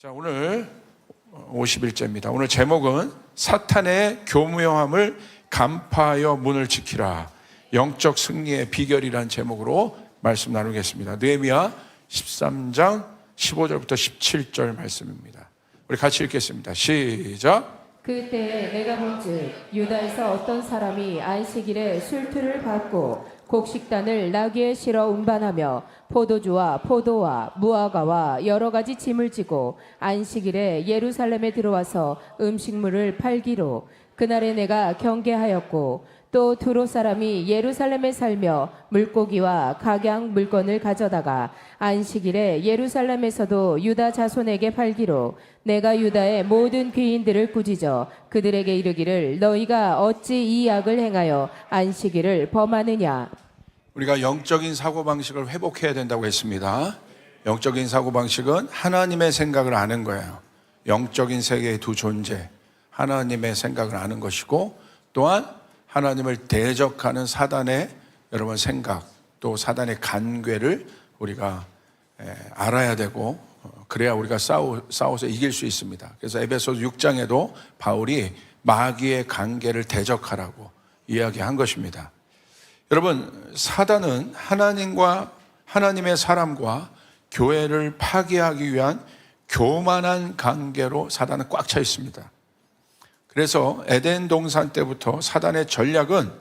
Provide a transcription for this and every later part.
자, 오늘 51제입니다. 오늘 제목은 사탄의 교묘함을 간파하여 문을 지키라. 영적 승리의 비결이라는 제목으로 말씀 나누겠습니다. 느헤미야 13장 15절부터 17절 말씀입니다. 우리 같이 읽겠습니다. 시작. 그때 내가 본즉 유다에서 어떤 사람이 안식일에 술틀을 받고 곡식단을 나귀에 실어 운반하며 포도주와 포도와 무화과와 여러 가지 짐을 지고 안식일에 예루살렘에 들어와서 음식물을 팔기로 그날에 내가 경계하였고 또 두로 사람이 예루살렘에 살며 물고기와 각양 물건을 가져다가 안식일에 예루살렘에서도 유다 자손에게 팔기로 내가 유다의 모든 귀인들을 꾸짖어 그들에게 이르기를 너희가 어찌 이 악을 행하여 안식일을 범하느냐. 우리가 영적인 사고방식을 회복해야 된다고 했습니다. 영적인 사고방식은 하나님의 생각을 아는 거예요. 영적인 세계의 두 존재, 하나님의 생각을 아는 것이고 또한 하나님을 대적하는 사단의 여러분 생각, 또 사단의 간괴를 우리가 알아야 되고 그래야 우리가 싸워서 이길 수 있습니다. 그래서 에베소서 6장에도 바울이 마귀의 간괴를 대적하라고 이야기한 것입니다. 여러분, 사단은 하나님의 사람과 교회를 파괴하기 위한 교만한 관계로 사단은 꽉 차 있습니다. 그래서 에덴 동산 때부터 사단의 전략은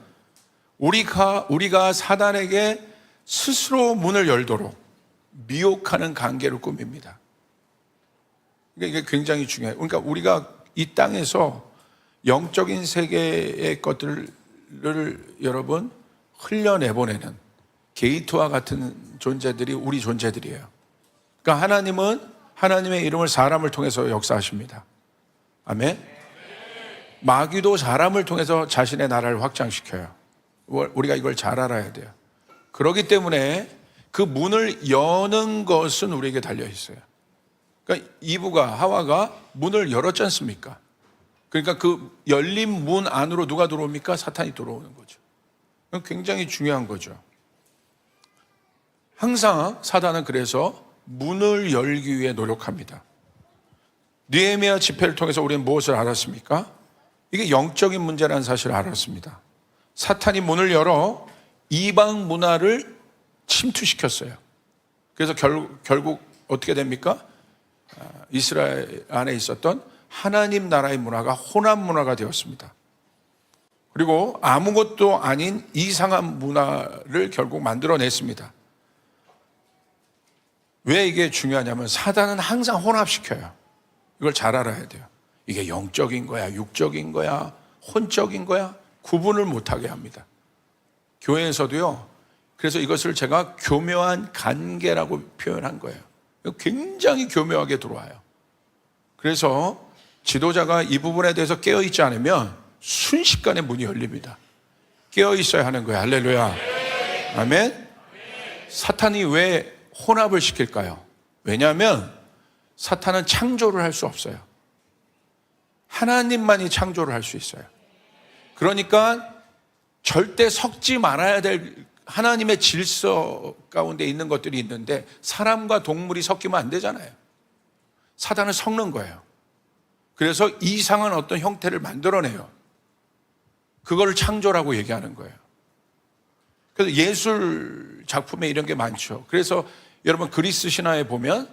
우리가 사단에게 스스로 문을 열도록 미혹하는 관계를 꾸밉니다. 이게 굉장히 중요해요. 그러니까 우리가 이 땅에서 영적인 세계의 것들을 여러분 흘려내보내는 게이트와 같은 존재들이 우리 존재들이에요. 그러니까 하나님은 하나님의 이름을 사람을 통해서 역사하십니다. 아멘. 마귀도 사람을 통해서 자신의 나라를 확장시켜요. 우리가 이걸 잘 알아야 돼요. 그렇기 때문에 그 문을 여는 것은 우리에게 달려 있어요. 그러니까 이브가 하와가 문을 열었지 않습니까? 그러니까 그 열린 문 안으로 누가 들어옵니까? 사탄이 들어오는 거죠. 굉장히 중요한 거죠. 항상 사단은 그래서 문을 열기 위해 노력합니다. 느헤미야 집회를 통해서 우리는 무엇을 알았습니까? 이게 영적인 문제라는 사실을 알았습니다. 사탄이 문을 열어 이방 문화를 침투시켰어요. 그래서 결국 어떻게 됩니까? 이스라엘 안에 있었던 하나님 나라의 문화가 혼합 문화가 되었습니다. 그리고 아무것도 아닌 이상한 문화를 결국 만들어냈습니다. 왜 이게 중요하냐면 사단은 항상 혼합시켜요. 이걸 잘 알아야 돼요. 이게 영적인 거야, 육적인 거야, 혼적인 거야 구분을 못하게 합니다. 교회에서도요. 그래서 이것을 제가 교묘한 관계라고 표현한 거예요. 굉장히 교묘하게 들어와요. 그래서 지도자가 이 부분에 대해서 깨어있지 않으면 순식간에 문이 열립니다. 깨어있어야 하는 거예요. 할렐루야. 아멘. 사탄이 왜 혼합을 시킬까요? 왜냐하면 사탄은 창조를 할 수 없어요. 하나님만이 창조를 할 수 있어요. 그러니까 절대 섞지 말아야 될 하나님의 질서 가운데 있는 것들이 있는데 사람과 동물이 섞이면 안 되잖아요. 사단은 섞는 거예요. 그래서 이상한 어떤 형태를 만들어내요. 그걸 창조라고 얘기하는 거예요. 그래서 예술 작품에 이런 게 많죠. 그래서 여러분 그리스 신화에 보면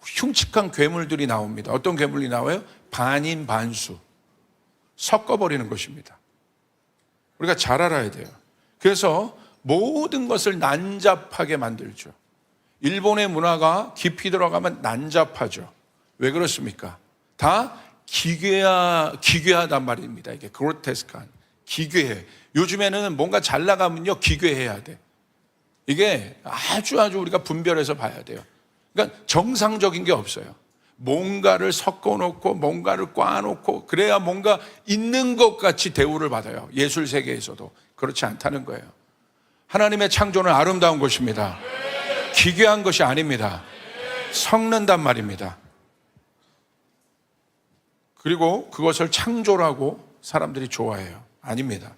흉측한 괴물들이 나옵니다. 어떤 괴물이 나와요? 반인 반수. 섞어버리는 것입니다. 우리가 잘 알아야 돼요. 그래서 모든 것을 난잡하게 만들죠. 일본의 문화가 깊이 들어가면 난잡하죠. 왜 그렇습니까? 다 기괴하단 말입니다. 이게 그로테스크한, 기괴해. 요즘에는 뭔가 잘 나가면요 기괴해야 돼. 이게 아주 우리가 분별해서 봐야 돼요. 그러니까 정상적인 게 없어요. 뭔가를 섞어놓고 뭔가를 꽈놓고 그래야 뭔가 있는 것 같이 대우를 받아요. 예술 세계에서도 그렇지 않다는 거예요. 하나님의 창조는 아름다운 것입니다. 기괴한 것이 아닙니다. 섞는단 말입니다. 그리고 그것을 창조라고 사람들이 좋아해요. 아닙니다.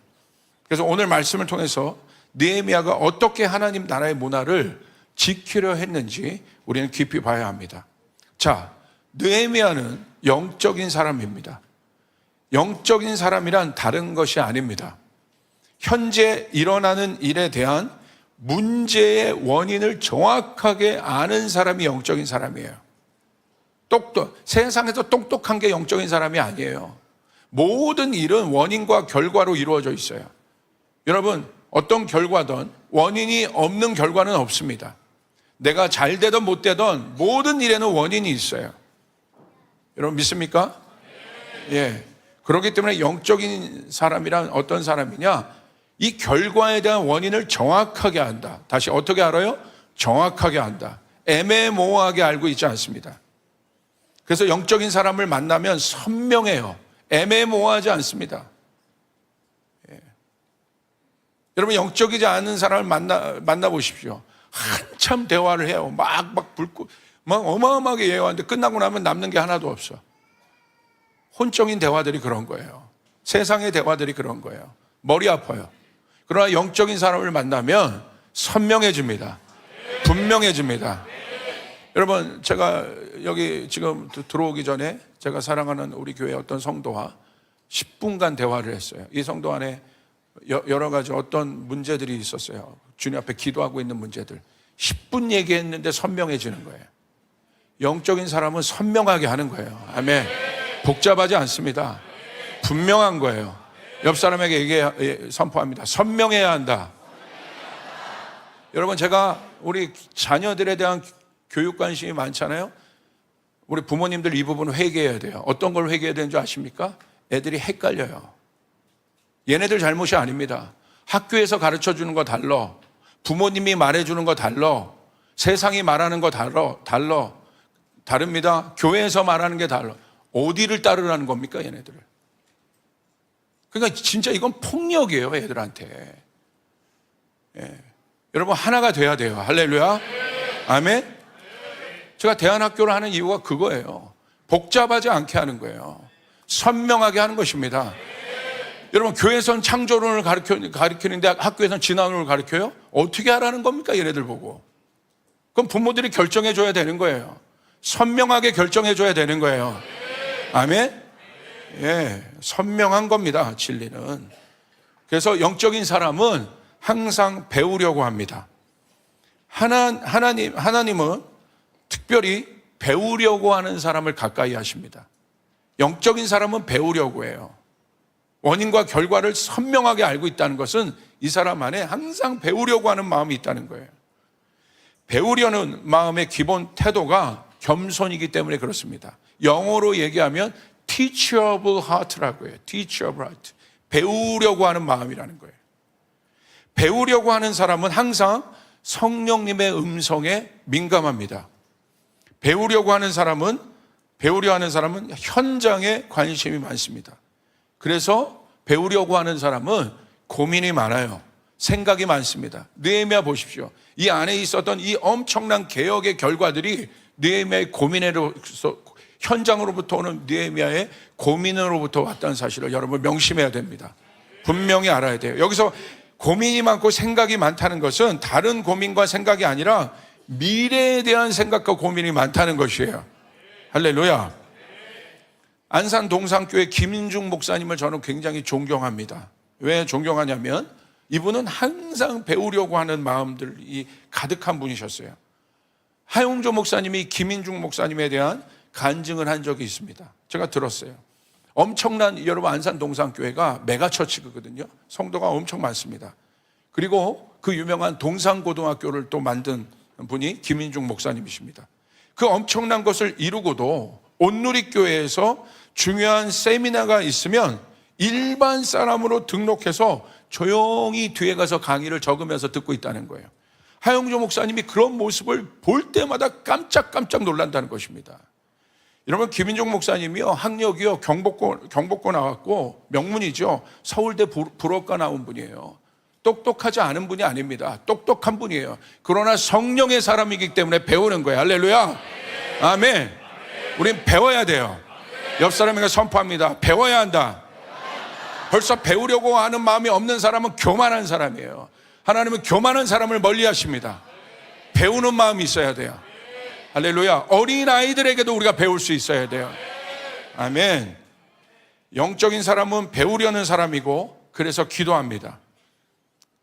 그래서 오늘 말씀을 통해서 느헤미야가 어떻게 하나님 나라의 문화를 지키려 했는지 우리는 깊이 봐야 합니다. 자, 느헤미야는 영적인 사람입니다. 영적인 사람이란 다른 것이 아닙니다. 현재 일어나는 일에 대한 문제의 원인을 정확하게 아는 사람이 영적인 사람이에요. 세상에서 똑똑한 게 영적인 사람이 아니에요. 모든 일은 원인과 결과로 이루어져 있어요. 여러분, 어떤 결과든 원인이 없는 결과는 없습니다. 내가 잘 되든 못 되든 모든 일에는 원인이 있어요. 여러분 믿습니까? 예. 그렇기 때문에 영적인 사람이란 어떤 사람이냐? 이 결과에 대한 원인을 정확하게 안다. 다시 어떻게 알아요? 정확하게 안다. 애매모호하게 알고 있지 않습니다. 그래서 영적인 사람을 만나면 선명해요. 애매모호하지 않습니다. 예. 여러분 영적이지 않은 사람을 만나보십시오. 한참 대화를 해요. 막 어마어마하게 예언하는데 끝나고 나면 남는 게 하나도 없어. 혼적인 대화들이 그런 거예요. 세상의 대화들이 그런 거예요. 머리 아파요. 그러나 영적인 사람을 만나면 선명해집니다. 분명해집니다. 여러분, 제가 여기 지금 들어오기 전에 제가 사랑하는 우리 교회 어떤 성도와 10분간 대화를 했어요. 이 성도 안에 여러 가지 어떤 문제들이 있었어요. 주님 앞에 기도하고 있는 문제들. 10분 얘기했는데 선명해지는 거예요. 영적인 사람은 선명하게 하는 거예요. 아멘. 복잡하지 않습니다. 분명한 거예요. 옆 사람에게 선포합니다. 선명해야 한다. 여러분, 제가 우리 자녀들에 대한 교육 관심이 많잖아요. 우리 부모님들 이 부분 회개해야 돼요. 어떤 걸 회개해야 되는 줄 아십니까? 애들이 헷갈려요. 얘네들 잘못이 아닙니다. 학교에서 가르쳐 주는 거 달라. 부모님이 말해주는 거 달라. 세상이 말하는 거 다릅니다. 교회에서 말하는 게 달라. 어디를 따르라는 겁니까, 얘네들을? 그러니까 진짜 이건 폭력이에요, 애들한테. 예. 여러분, 하나가 돼야 돼요. 할렐루야. 아멘. 제가 대안학교를 하는 이유가 그거예요. 복잡하지 않게 하는 거예요. 선명하게 하는 것입니다. 여러분, 교회에서는 창조론을 가르치는데 학교에서는 진화론을 가르쳐요? 어떻게 하라는 겁니까, 얘네들 보고? 그럼 부모들이 결정해 줘야 되는 거예요. 선명하게 결정해 줘야 되는 거예요. 아멘? 예, 선명한 겁니다, 진리는. 그래서 영적인 사람은 항상 배우려고 합니다. 하나님은 특별히 배우려고 하는 사람을 가까이 하십니다. 영적인 사람은 배우려고 해요. 원인과 결과를 선명하게 알고 있다는 것은 이 사람 안에 항상 배우려고 하는 마음이 있다는 거예요. 배우려는 마음의 기본 태도가 겸손이기 때문에 그렇습니다. 영어로 얘기하면 teachable heart라고 해요. teachable heart. 배우려고 하는 마음이라는 거예요. 배우려고 하는 사람은 항상 성령님의 음성에 민감합니다. 배우려 하는 사람은 현장에 관심이 많습니다. 그래서 배우려고 하는 사람은 고민이 많아요. 생각이 많습니다. 느헤미야 보십시오. 이 안에 있었던 이 엄청난 개혁의 결과들이 느헤미야의 고민으로서 현장으로부터 오는 느헤미야의 고민으로부터 왔다는 사실을 여러분 명심해야 됩니다. 분명히 알아야 돼요. 여기서 고민이 많고 생각이 많다는 것은 다른 고민과 생각이 아니라 미래에 대한 생각과 고민이 많다는 것이에요. 할렐루야. 안산 동산교회 김인중 목사님을 저는 굉장히 존경합니다. 왜 존경하냐면 이분은 항상 배우려고 하는 마음들이 가득한 분이셨어요. 하용조 목사님이 김인중 목사님에 대한 간증을 한 적이 있습니다. 제가 들었어요. 엄청난, 여러분, 안산 동산교회가 메가처치거든요. 성도가 엄청 많습니다. 그리고 그 유명한 동산고등학교를 또 만든 분이 김인중 목사님이십니다. 그 엄청난 것을 이루고도 온누리교회에서 중요한 세미나가 있으면 일반 사람으로 등록해서 조용히 뒤에 가서 강의를 적으면서 듣고 있다는 거예요. 하용조 목사님이 그런 모습을 볼 때마다 깜짝깜짝 놀란다는 것입니다. 여러분, 김인종 목사님이요, 학력이요, 경복고 나왔고 명문이죠. 서울대 불어과 나온 분이에요. 똑똑하지 않은 분이 아닙니다. 똑똑한 분이에요. 그러나 성령의 사람이기 때문에 배우는 거예요. 할렐루야. 아멘. 우린 배워야 돼요. 옆 사람에게 선포합니다. 배워야 한다. 벌써 배우려고 하는 마음이 없는 사람은 교만한 사람이에요. 하나님은 교만한 사람을 멀리 하십니다. 배우는 마음이 있어야 돼요. 할렐루야. 어린아이들에게도 우리가 배울 수 있어야 돼요. 아멘. 영적인 사람은 배우려는 사람이고 그래서 기도합니다.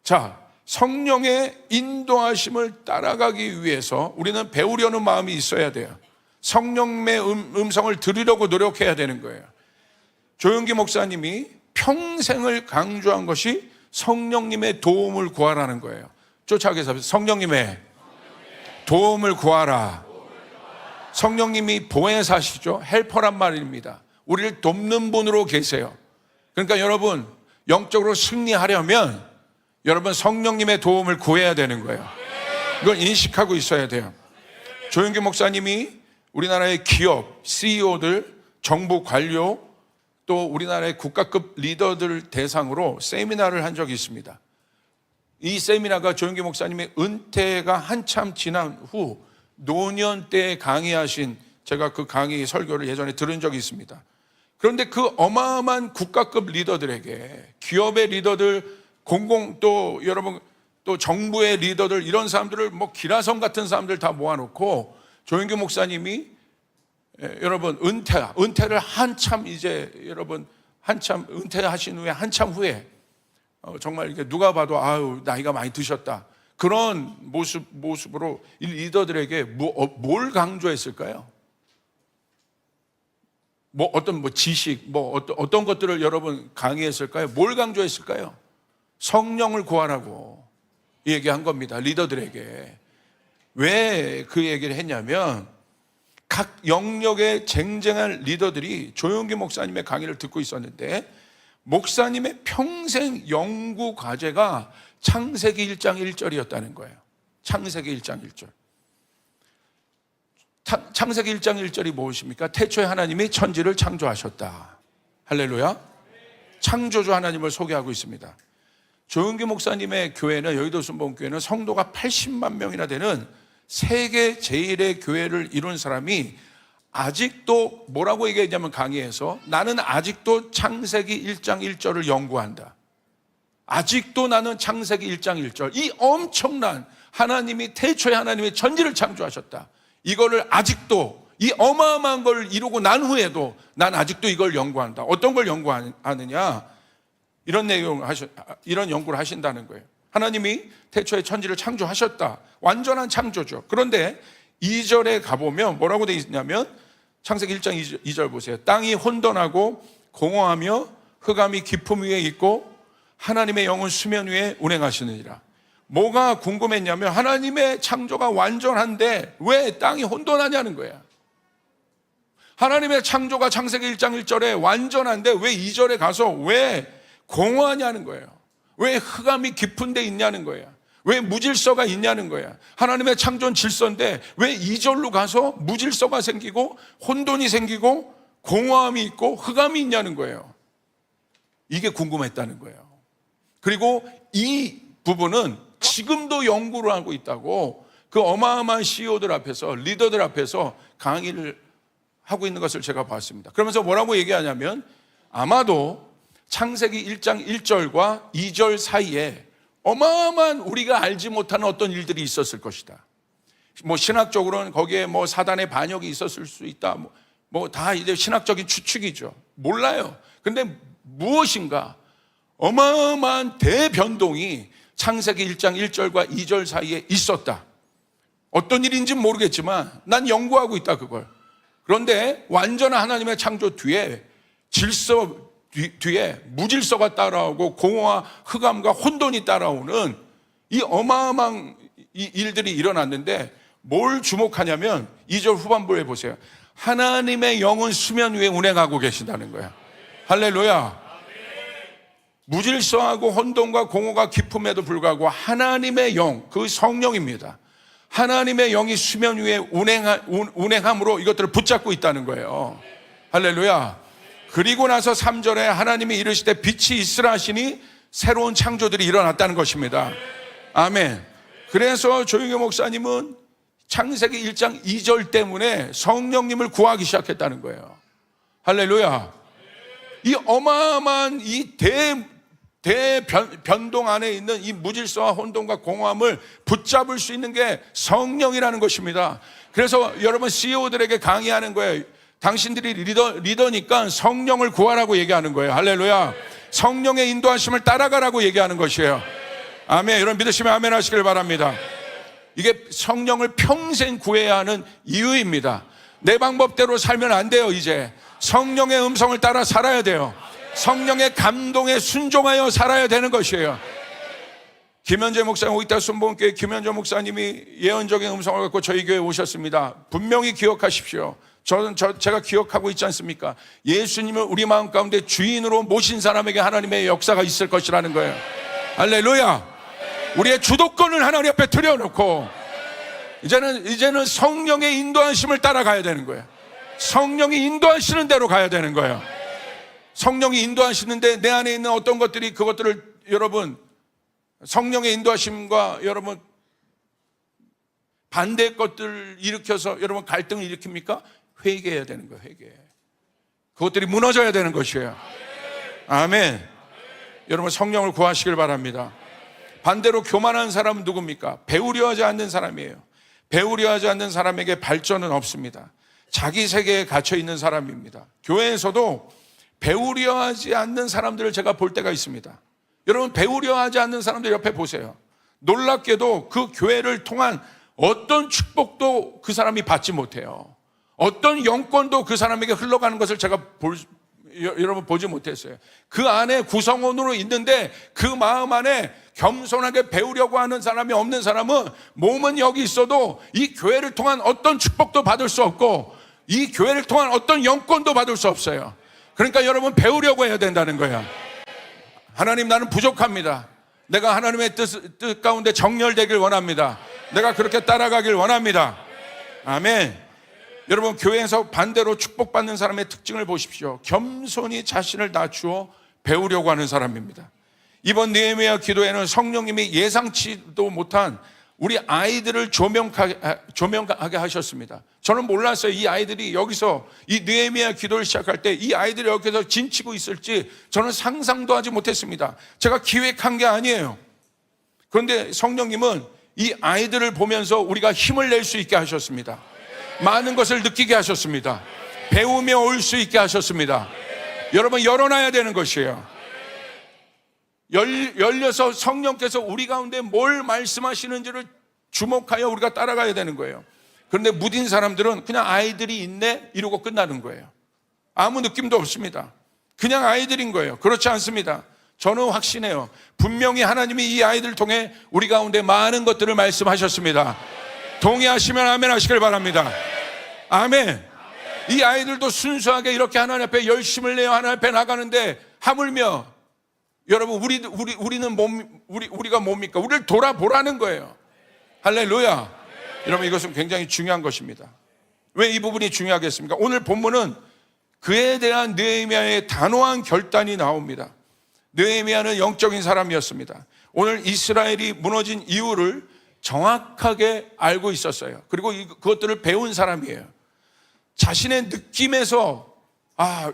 자, 성령의 인도하심을 따라가기 위해서 우리는 배우려는 마음이 있어야 돼요. 성령의 음성을 들으려고 노력해야 되는 거예요. 조용기 목사님이 평생을 강조한 것이 성령님의 도움을 구하라는 거예요. 쫓아가서 성령님의 도움을 구하라. 성령님이 보혜사시죠. 헬퍼란 말입니다. 우리를 돕는 분으로 계세요. 그러니까 여러분, 영적으로 승리하려면 여러분 성령님의 도움을 구해야 되는 거예요. 이걸 인식하고 있어야 돼요. 조용기 목사님이 우리나라의 기업, CEO들, 정부 관료, 또 우리나라의 국가급 리더들 대상으로 세미나를 한 적이 있습니다. 이 세미나가 조용기 목사님의 은퇴가 한참 지난 후 노년 때 강의하신, 제가 그 강의 설교를 예전에 들은 적이 있습니다. 그런데 그 어마어마한 국가급 리더들에게, 기업의 리더들, 또 여러분 또 정부의 리더들, 이런 사람들을 뭐 기라성 같은 사람들 다 모아놓고 조용기 목사님이 여러분 은퇴를 한참 이제 여러분 한참 은퇴하신 후에 한참 후에 정말 이렇게 누가 봐도 아유 나이가 많이 드셨다, 그런 모습으로 이 리더들에게 뭘 강조했을까요? 어떤 지식, 어떤 것들을 여러분 강의했을까요? 뭘 강조했을까요? 성령을 구하라고 얘기한 겁니다. 리더들에게. 왜 그 얘기를 했냐면 각 영역에 쟁쟁한 리더들이 조용기 목사님의 강의를 듣고 있었는데 목사님의 평생 연구 과제가 창세기 1장 1절이었다는 거예요. 창세기 1장 1절. 창세기 1장 1절이 무엇입니까? 태초에 하나님이 천지를 창조하셨다. 할렐루야. 창조주 하나님을 소개하고 있습니다. 조용기 목사님의 교회는, 여의도 순복음교회는 성도가 80만 명이나 되는 세계 제1의 교회를 이룬 사람이 아직도 뭐라고 얘기했냐면, 강의에서 나는 아직도 창세기 1장 1절을 연구한다. 아직도 나는 창세기 1장 1절, 이 엄청난 하나님이 태초에 하나님이 천지를 창조하셨다, 이거를 아직도, 이 어마어마한 걸 이루고 난 후에도 난 아직도 이걸 연구한다. 어떤 걸 연구하느냐, 이런 연구를 하신다는 거예요. 하나님이 태초에 천지를 창조하셨다. 완전한 창조죠. 그런데 2절에 가보면 뭐라고 되어 있냐면, 창세기 1장 2절 보세요. 땅이 혼돈하고 공허하며 흑암이 깊음 위에 있고 하나님의 영은 수면 위에 운행하시느니라. 뭐가 궁금했냐면 하나님의 창조가 완전한데 왜 땅이 혼돈하냐는 거야. 하나님의 창조가 창세기 1장 1절에 완전한데 왜 2절에 가서 왜 공허하냐는 거예요. 왜 흑암이 깊은 데 있냐는 거야. 왜 무질서가 있냐는 거야. 하나님의 창조는 질서인데 왜 2절로 가서 무질서가 생기고 혼돈이 생기고 공허함이 있고 흑암이 있냐는 거예요. 이게 궁금했다는 거예요. 그리고 이 부분은 지금도 연구를 하고 있다고 그 어마어마한 CEO들 앞에서, 리더들 앞에서 강의를 하고 있는 것을 제가 봤습니다. 그러면서 뭐라고 얘기하냐면, 아마도 창세기 1장 1절과 2절 사이에 어마어마한 우리가 알지 못하는 어떤 일들이 있었을 것이다. 신학적으로는 거기에 사단의 반역이 있었을 수 있다. 다 이제 신학적인 추측이죠. 몰라요. 근데 무엇인가 어마어마한 대변동이 창세기 1장 1절과 2절 사이에 있었다. 어떤 일인지는 모르겠지만 난 연구하고 있다, 그걸. 그런데 완전한 하나님의 창조 뒤에 질서 뒤에 무질서가 따라오고 공허와 흑암과 혼돈이 따라오는 이 어마어마한 일들이 일어났는데, 뭘 주목하냐면 2절 후반부에 보세요. 하나님의 영은 수면 위에 운행하고 계신다는 거야. 할렐루야. 무질서하고 혼돈과 공허가 깊음에도 불구하고 하나님의 영, 그 성령입니다. 하나님의 영이 수면 위에 운행함으로 이것들을 붙잡고 있다는 거예요. 할렐루야. 그리고 나서 3절에 하나님이 이르시되 빛이 있으라 하시니 새로운 창조들이 일어났다는 것입니다. 아멘. 그래서 조용기 목사님은 창세기 1장 2절 때문에 성령님을 구하기 시작했다는 거예요. 할렐루야. 이 어마어마한 이 대변동 안에 있는 이 무질서와 혼돈과 공허함을 붙잡을 수 있는 게 성령이라는 것입니다. 그래서 여러분 CEO들에게 강의하는 거예요. 당신들이 리더니까 성령을 구하라고 얘기하는 거예요. 할렐루야. 성령의 인도하심을 따라가라고 얘기하는 것이에요. 아멘. 여러분 믿으시면 아멘 하시길 바랍니다. 이게 성령을 평생 구해야 하는 이유입니다. 내 방법대로 살면 안 돼요. 이제 성령의 음성을 따라 살아야 돼요. 성령의 감동에 순종하여 살아야 되는 것이에요. 김현재 목사님, 오이타 순복음교회 김현재 목사님이 예언적인 음성을 갖고 저희 교회에 오셨습니다. 분명히 기억하십시오. 제가 기억하고 있지 않습니까? 예수님을 우리 마음 가운데 주인으로 모신 사람에게 하나님의 역사가 있을 것이라는 거예요. 할렐루야. 우리의 주도권을 하나님 앞에 들여놓고 이제는 성령의 인도하심을 따라가야 되는 거예요. 성령이 인도하시는 대로 가야 되는 거예요. 성령이 인도하시는데 내 안에 있는 어떤 것들이 그것들을 여러분 성령의 인도하심과 여러분 반대의 것들을 일으켜서 여러분 갈등을 일으킵니까? 회개해야 되는 거예요. 회개. 그것들이 무너져야 되는 것이에요. 아멘. 여러분 성령을 구하시길 바랍니다. 반대로 교만한 사람은 누굽니까? 배우려 하지 않는 사람이에요. 배우려 하지 않는 사람에게 발전은 없습니다. 자기 세계에 갇혀 있는 사람입니다. 교회에서도 배우려 하지 않는 사람들을 제가 볼 때가 있습니다. 여러분 배우려 하지 않는 사람들 옆에 보세요. 놀랍게도 그 교회를 통한 어떤 축복도 그 사람이 받지 못해요. 어떤 영권도 그 사람에게 흘러가는 것을 제가 여러분 보지 못했어요. 그 안에 구성원으로 있는데 그 마음 안에 겸손하게 배우려고 하는 사람이 없는 사람은 몸은 여기 있어도 이 교회를 통한 어떤 축복도 받을 수 없고 이 교회를 통한 어떤 영권도 받을 수 없어요. 그러니까 여러분 배우려고 해야 된다는 거야. 하나님 나는 부족합니다. 내가 하나님의 뜻 가운데 정렬되길 원합니다. 내가 그렇게 따라가길 원합니다. 아멘. 여러분 교회에서 반대로 축복받는 사람의 특징을 보십시오. 겸손히 자신을 낮추어 배우려고 하는 사람입니다. 이번 느헤미야 기도에는 성령님이 예상치도 못한 우리 아이들을 조명하게 하셨습니다. 저는 몰랐어요. 이 아이들이 여기서 이 느헤미야 기도를 시작할 때 이 아이들이 여기서 진치고 있을지 저는 상상도 하지 못했습니다. 제가 기획한 게 아니에요. 그런데 성령님은 이 아이들을 보면서 우리가 힘을 낼 수 있게 하셨습니다. 많은 것을 느끼게 하셨습니다. 배우며 올 수 있게 하셨습니다. 여러분 열어놔야 되는 것이에요. 열려서 성령께서 우리 가운데 뭘 말씀하시는지를 주목하여 우리가 따라가야 되는 거예요. 그런데 무딘 사람들은 그냥 아이들이 있네 이러고 끝나는 거예요. 아무 느낌도 없습니다. 그냥 아이들인 거예요. 그렇지 않습니다. 저는 확신해요. 분명히 하나님이 이 아이들을 통해 우리 가운데 많은 것들을 말씀하셨습니다. 동의하시면 아멘 하시길 바랍니다. 아멘. 이 아이들도 순수하게 이렇게 하나님 앞에 열심을 내어 하나님 앞에 나가는데 하물며 여러분 우리가 뭡니까? 우리를 돌아보라는 거예요. 할렐루야. 여러분 이것은 굉장히 중요한 것입니다. 왜 이 부분이 중요하겠습니까? 오늘 본문은 그에 대한 느헤미야의 단호한 결단이 나옵니다. 느헤미야는 영적인 사람이었습니다. 오늘 이스라엘이 무너진 이유를 정확하게 알고 있었어요. 그리고 그것들을 배운 사람이에요. 자신의 느낌에서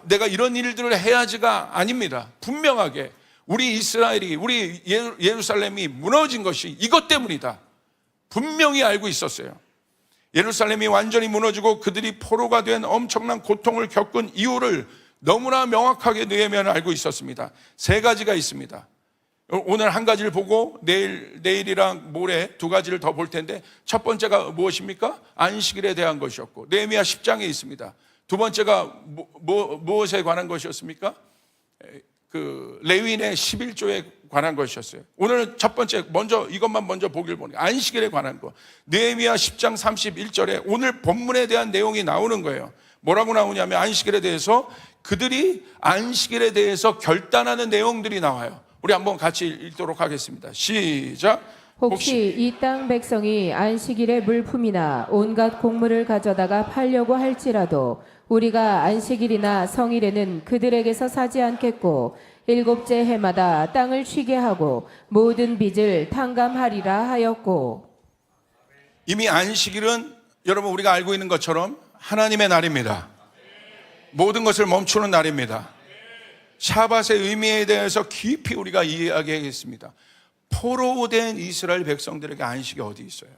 내가 이런 일들을 해야지가 아닙니다. 분명하게 우리 이스라엘이 우리 예루살렘이 무너진 것이 이것 때문이다. 분명히 알고 있었어요. 예루살렘이 완전히 무너지고 그들이 포로가 된 엄청난 고통을 겪은 이유를 너무나 명확하게 느헤미야는 알고 있었습니다. 세 가지가 있습니다. 오늘 한 가지를 보고 내일이랑 모레 두 가지를 더 볼 텐데 첫 번째가 무엇입니까? 안식일에 대한 것이었고 느헤미야 10장에 있습니다. 두 번째가 무엇에 관한 것이었습니까? 그 레위인의 11조에 관한 것이었어요. 오늘 첫 번째 이것만 먼저 보길 보니까 안식일에 관한 것. 느헤미야 10장 31절에 오늘 본문에 대한 내용이 나오는 거예요. 뭐라고 나오냐면 안식일에 대해서 그들이 안식일에 대해서 결단하는 내용들이 나와요. 우리 한번 같이 읽도록 하겠습니다. 시작. 혹시 이 땅 백성이 안식일에 물품이나 온갖 곡물을 가져다가 팔려고 할지라도 우리가 안식일이나 성일에는 그들에게서 사지 않겠고 일곱째 해마다 땅을 쉬게 하고 모든 빚을 탕감하리라 하였고. 이미 안식일은 여러분 우리가 알고 있는 것처럼 하나님의 날입니다. 모든 것을 멈추는 날입니다. 샤밧의 의미에 대해서 깊이 우리가 이야기하겠습니다. 포로된 이스라엘 백성들에게 안식이 어디 있어요?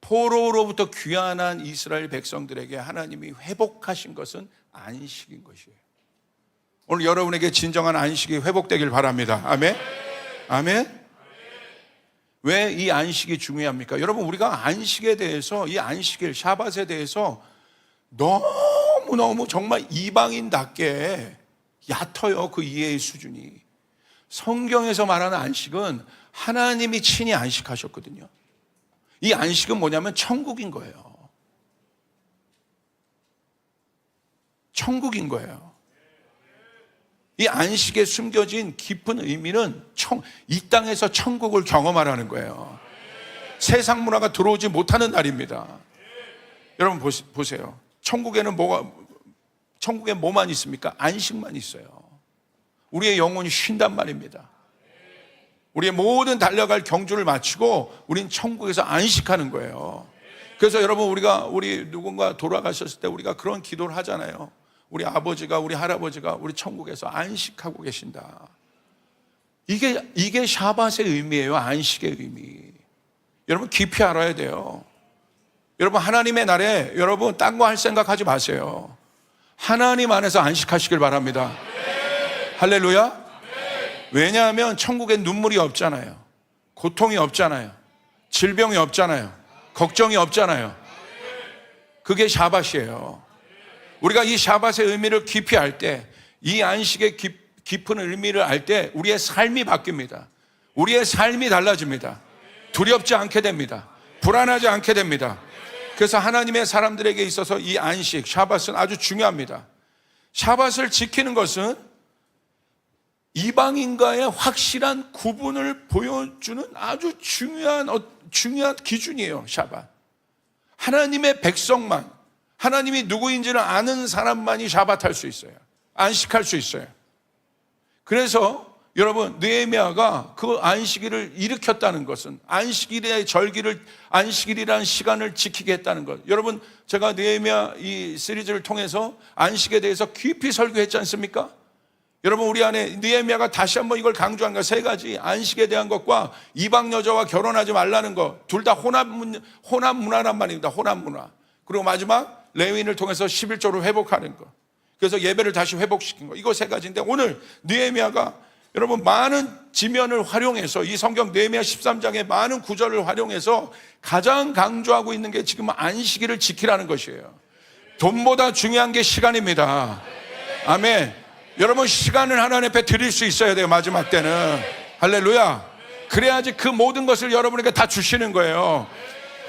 포로로부터 귀환한 이스라엘 백성들에게 하나님이 회복하신 것은 안식인 것이에요. 오늘 여러분에게 진정한 안식이 회복되길 바랍니다. 아멘? 아멘? 왜 이 안식이 중요합니까? 여러분, 우리가 안식에 대해서, 이 안식일, 샤밧에 대해서 너무너무 정말 이방인답게 얕아요. 그 이해의 수준이. 성경에서 말하는 안식은 하나님이 친히 안식하셨거든요. 이 안식은 뭐냐면 천국인 거예요. 천국인 거예요. 이 안식에 숨겨진 깊은 의미는 이 땅에서 천국을 경험하라는 거예요. 세상 문화가 들어오지 못하는 날입니다. 여러분 보세요. 천국에는 천국에 뭐만 있습니까? 안식만 있어요. 우리의 영혼이 쉰단 말입니다. 우리의 모든 달려갈 경주를 마치고 우린 천국에서 안식하는 거예요. 그래서 여러분, 우리 누군가 돌아가셨을 때 우리가 그런 기도를 하잖아요. 우리 아버지가, 우리 할아버지가 우리 천국에서 안식하고 계신다. 이게 샤밧의 의미예요. 안식의 의미. 여러분, 깊이 알아야 돼요. 여러분, 하나님의 날에 여러분 딴 거 할 생각하지 마세요. 하나님 안에서 안식하시길 바랍니다. 할렐루야. 왜냐하면 천국엔 눈물이 없잖아요. 고통이 없잖아요. 질병이 없잖아요. 걱정이 없잖아요. 그게 샤밧이에요. 우리가 이 샤밧의 의미를 깊이 알 때, 이 안식의 깊은 의미를 알 때 우리의 삶이 바뀝니다. 우리의 삶이 달라집니다. 두렵지 않게 됩니다. 불안하지 않게 됩니다. 그래서 하나님의 사람들에게 있어서 이 안식, 샤밧은 아주 중요합니다. 샤밧을 지키는 것은 이방인과의 확실한 구분을 보여주는 아주 중요한 기준이에요. 샤밧. 하나님의 백성만, 하나님이 누구인지를 아는 사람만이 샤밧할 수 있어요. 안식할 수 있어요. 그래서 여러분, 느헤미야가 그 안식일을 일으켰다는 것은 안식일의 절기를, 안식일이라는 시간을 지키게 했다는 것. 여러분, 제가 느헤미야 이 시리즈를 통해서 안식에 대해서 깊이 설교했지 않습니까? 여러분, 우리 안에 느헤미야가 다시 한번 이걸 강조한 거, 세 가지. 안식에 대한 것과 이방 여자와 결혼하지 말라는 것, 둘 다 혼합 문화란 말입니다. 혼합 문화. 그리고 마지막 레위인을 통해서 11조를 회복하는 것. 그래서 예배를 다시 회복시킨 것. 이거 세 가지인데, 오늘 느헤미야가 여러분 많은 지면을 활용해서 이 성경 느헤미야 13장의 많은 구절을 활용해서 가장 강조하고 있는 게 지금 안식일을 지키라는 것이에요. 돈보다 중요한 게 시간입니다. 아멘. 여러분, 시간을 하나님 앞에 드릴 수 있어야 돼요. 마지막 때는. 할렐루야. 그래야지 그 모든 것을 여러분에게 다 주시는 거예요.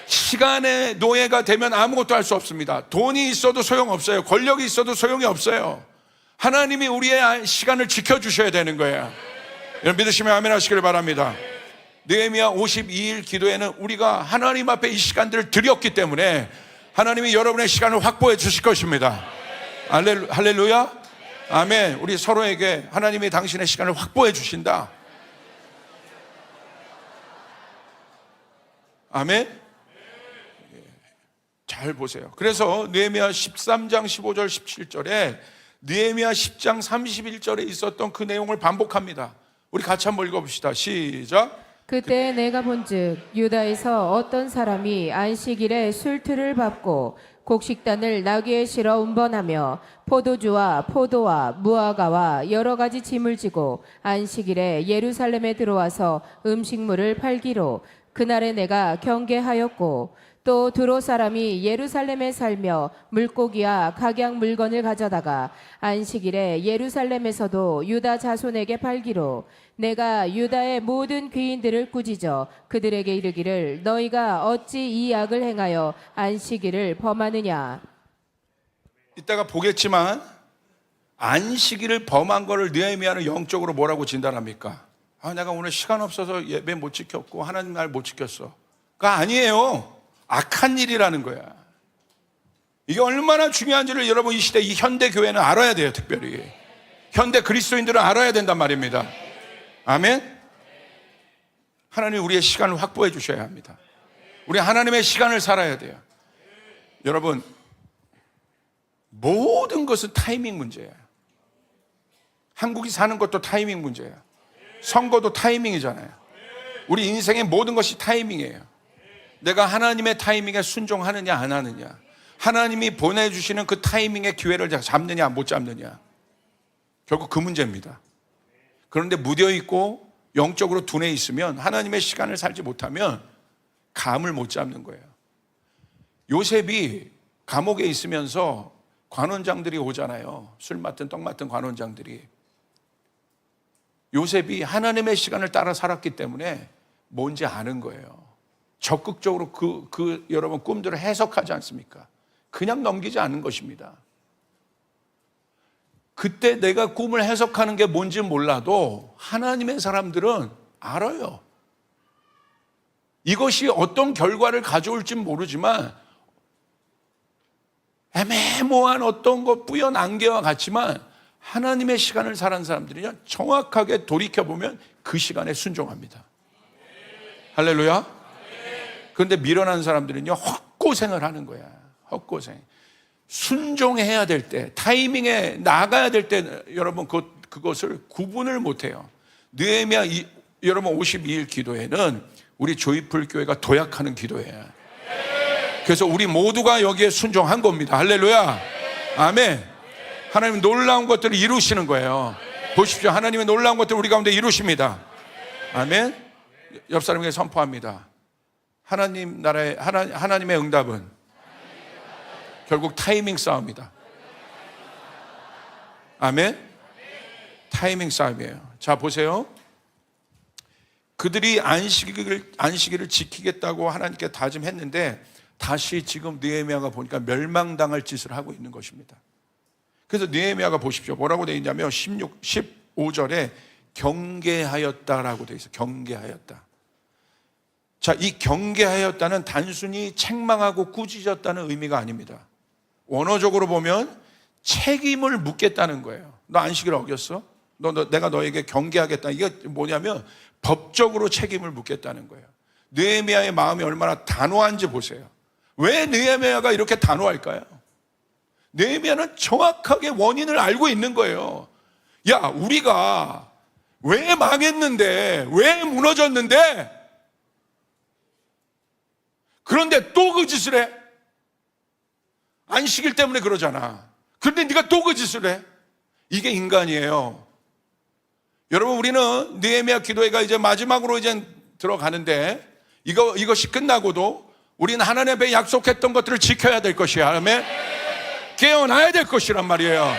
시간의 노예가 되면 아무것도 할 수 없습니다. 돈이 있어도 소용없어요. 권력이 있어도 소용이 없어요. 하나님이 우리의 시간을 지켜주셔야 되는 거예요. 여러분, 믿으시면 아멘 하시길 바랍니다. 느헤미야 52일 기도에는 우리가 하나님 앞에 이 시간들을 드렸기 때문에 하나님이 여러분의 시간을 확보해 주실 것입니다. 할렐루야. 아멘. 우리 서로에게 하나님이 당신의 시간을 확보해 주신다. 아멘. 잘 보세요. 그래서 느헤미야 13장 15절 17절에 느헤미야 10장 31절에 있었던 그 내용을 반복합니다. 우리 같이 한번 읽어봅시다. 시작. 그때 내가 본즉 유다에서 어떤 사람이 안식일에 술틀을 밟고 곡식단을 나귀에 실어 운반하며 포도주와 포도와 무화과와 여러 가지 짐을 지고 안식일에 예루살렘에 들어와서 음식물을 팔기로 그날에 내가 경계하였고, 또 두로 사람이 예루살렘에 살며 물고기와 각양 물건을 가져다가 안식일에 예루살렘에서도 유다 자손에게 팔기로 내가 유다의 모든 귀인들을 꾸짖어 그들에게 이르기를 너희가 어찌 이 악을 행하여 안식일을 범하느냐. 이따가 보겠지만 안식일을 범한 거를 느헤미야는 영적으로 뭐라고 진단합니까? 내가 오늘 시간 없어서 예배 못 지켰고 하나님 날 못 지켰어. 그거 아니에요. 악한 일이라는 거야. 이게 얼마나 중요한지를 여러분, 이 시대 이 현대 교회는 알아야 돼요. 특별히 현대 그리스도인들은 알아야 된단 말입니다. 아멘. 하나님 우리의 시간을 확보해 주셔야 합니다. 우리 하나님의 시간을 살아야 돼요. 여러분, 모든 것은 타이밍 문제예요. 한국이 사는 것도 타이밍 문제예요. 선거도 타이밍이잖아요. 우리 인생의 모든 것이 타이밍이에요. 내가 하나님의 타이밍에 순종하느냐 안 하느냐, 하나님이 보내주시는 그 타이밍의 기회를 잡느냐 못 잡느냐, 결국 그 문제입니다. 그런데 무뎌있고 영적으로 둔해 있으면, 하나님의 시간을 살지 못하면 감을 못 잡는 거예요. 요셉이 감옥에 있으면서 관원장들이 오잖아요. 술 맡은 떡 맡은 관원장들이. 요셉이 하나님의 시간을 따라 살았기 때문에 뭔지 아는 거예요. 적극적으로 여러분 꿈들을 해석하지 않습니까? 그냥 넘기지 않는 것입니다. 그때 내가 꿈을 해석하는 게 뭔지 몰라도 하나님의 사람들은 알아요. 이것이 어떤 결과를 가져올지 모르지만, 애매모호한 어떤 것 뿌연 안개와 같지만 하나님의 시간을 살아는 사람들이 정확하게 돌이켜보면 그 시간에 순종합니다. 할렐루야. 그런데 미련한 사람들은요, 헛고생을 하는 거야. 헛고생. 순종해야 될 때, 타이밍에 나가야 될 때 여러분 그것을 구분을 못해요. 느헤미야 여러분 52일 기도회는 우리 조이풀 교회가 도약하는 기도회야. 그래서 우리 모두가 여기에 순종한 겁니다. 할렐루야. 아멘. 하나님 놀라운 것들을 이루시는 거예요. 보십시오. 하나님의 놀라운 것들을 우리 가운데 이루십니다. 아멘. 옆 사람에게 선포합니다. 하나님 나라의 하나님의 응답은 결국 타이밍 싸움이다. 아멘. 타이밍 싸움이에요. 자, 보세요. 그들이 안식일을 지키겠다고 하나님께 다짐했는데 다시 지금 느헤미야가 보니까 멸망당할 짓을 하고 있는 것입니다. 그래서 느헤미야가 보십시오. 뭐라고 되어 있냐면 15절에 경계하였다라고 되어 있어요. 경계하였다. 자, 이 경계하였다는 단순히 책망하고 꾸짖었다는 의미가 아닙니다. 원어적으로 보면 책임을 묻겠다는 거예요. 너 안식일 어겼어? 내가 너에게 경계하겠다. 이게 뭐냐면 법적으로 책임을 묻겠다는 거예요. 느헤미야의 마음이 얼마나 단호한지 보세요. 왜 느헤미야가 이렇게 단호할까요? 느헤미야는 정확하게 원인을 알고 있는 거예요. 야, 우리가 왜 망했는데, 왜 무너졌는데, 그런데 또 그 짓을 해? 안식일 때문에 그러잖아. 그런데 네가 또 그 짓을 해? 이게 인간이에요. 여러분, 우리는 느헤미야 기도회가 이제 마지막으로 이제 들어가는데, 이것이 끝나고도 우리는 하나님 앞에 약속했던 것들을 지켜야 될 것이야. 아멘. 깨어나야 될 것이란 말이에요.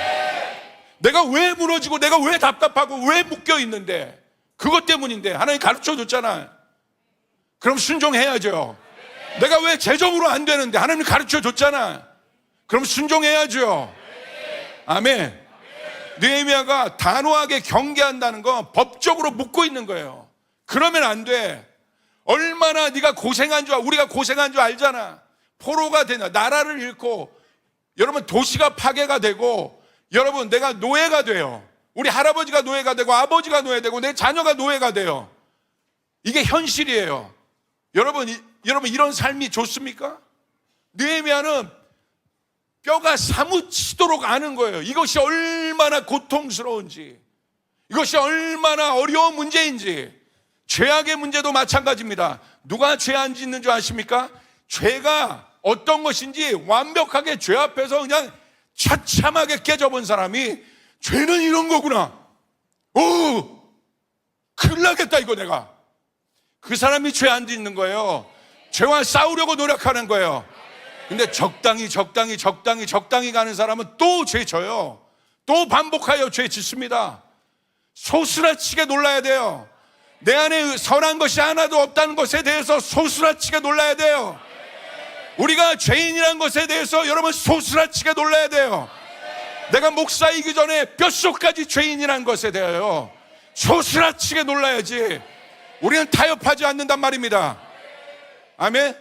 내가 왜 무너지고, 내가 왜 답답하고, 왜 묶여 있는데, 그것 때문인데 하나님 가르쳐 줬잖아. 그럼 순종해야죠. 내가 왜 재정으로 안 되는데 하나님 가르쳐 줬잖아. 그럼 순종해야죠. 아멘. 느헤미야가 단호하게 경계한다는 건 법적으로 묶고 있는 거예요. 그러면 안 돼. 얼마나 네가 고생한 줄, 우리가 고생한 줄 알잖아. 포로가 되냐, 나라를 잃고, 여러분 도시가 파괴가 되고, 여러분 내가 노예가 돼요. 우리 할아버지가 노예가 되고, 아버지가 노예되고, 내 자녀가 노예가 돼요. 이게 현실이에요. 여러분 이런 삶이 좋습니까? 느헤미야는 뼈가 사무치도록 아는 거예요. 이것이 얼마나 고통스러운지, 이것이 얼마나 어려운 문제인지. 죄악의 문제도 마찬가지입니다. 누가 죄 안 짓는 줄 아십니까? 죄가 어떤 것인지 완벽하게 죄 앞에서 그냥 처참하게 깨져본 사람이, 죄는 이런 거구나, 큰일 나겠다 이거 내가. 그 사람이 죄 안 짓는 거예요. 죄와 싸우려고 노력하는 거예요. 근데 적당히 가는 사람은 또 죄 져요. 또 반복하여 죄 짓습니다. 소스라치게 놀라야 돼요. 내 안에 선한 것이 하나도 없다는 것에 대해서 소스라치게 놀라야 돼요. 우리가 죄인이라는 것에 대해서 여러분 소스라치게 놀라야 돼요. 내가 목사이기 전에 뼛속까지 죄인이라는 것에 대하여 소스라치게 놀라야지. 우리는 타협하지 않는단 말입니다. 아멘.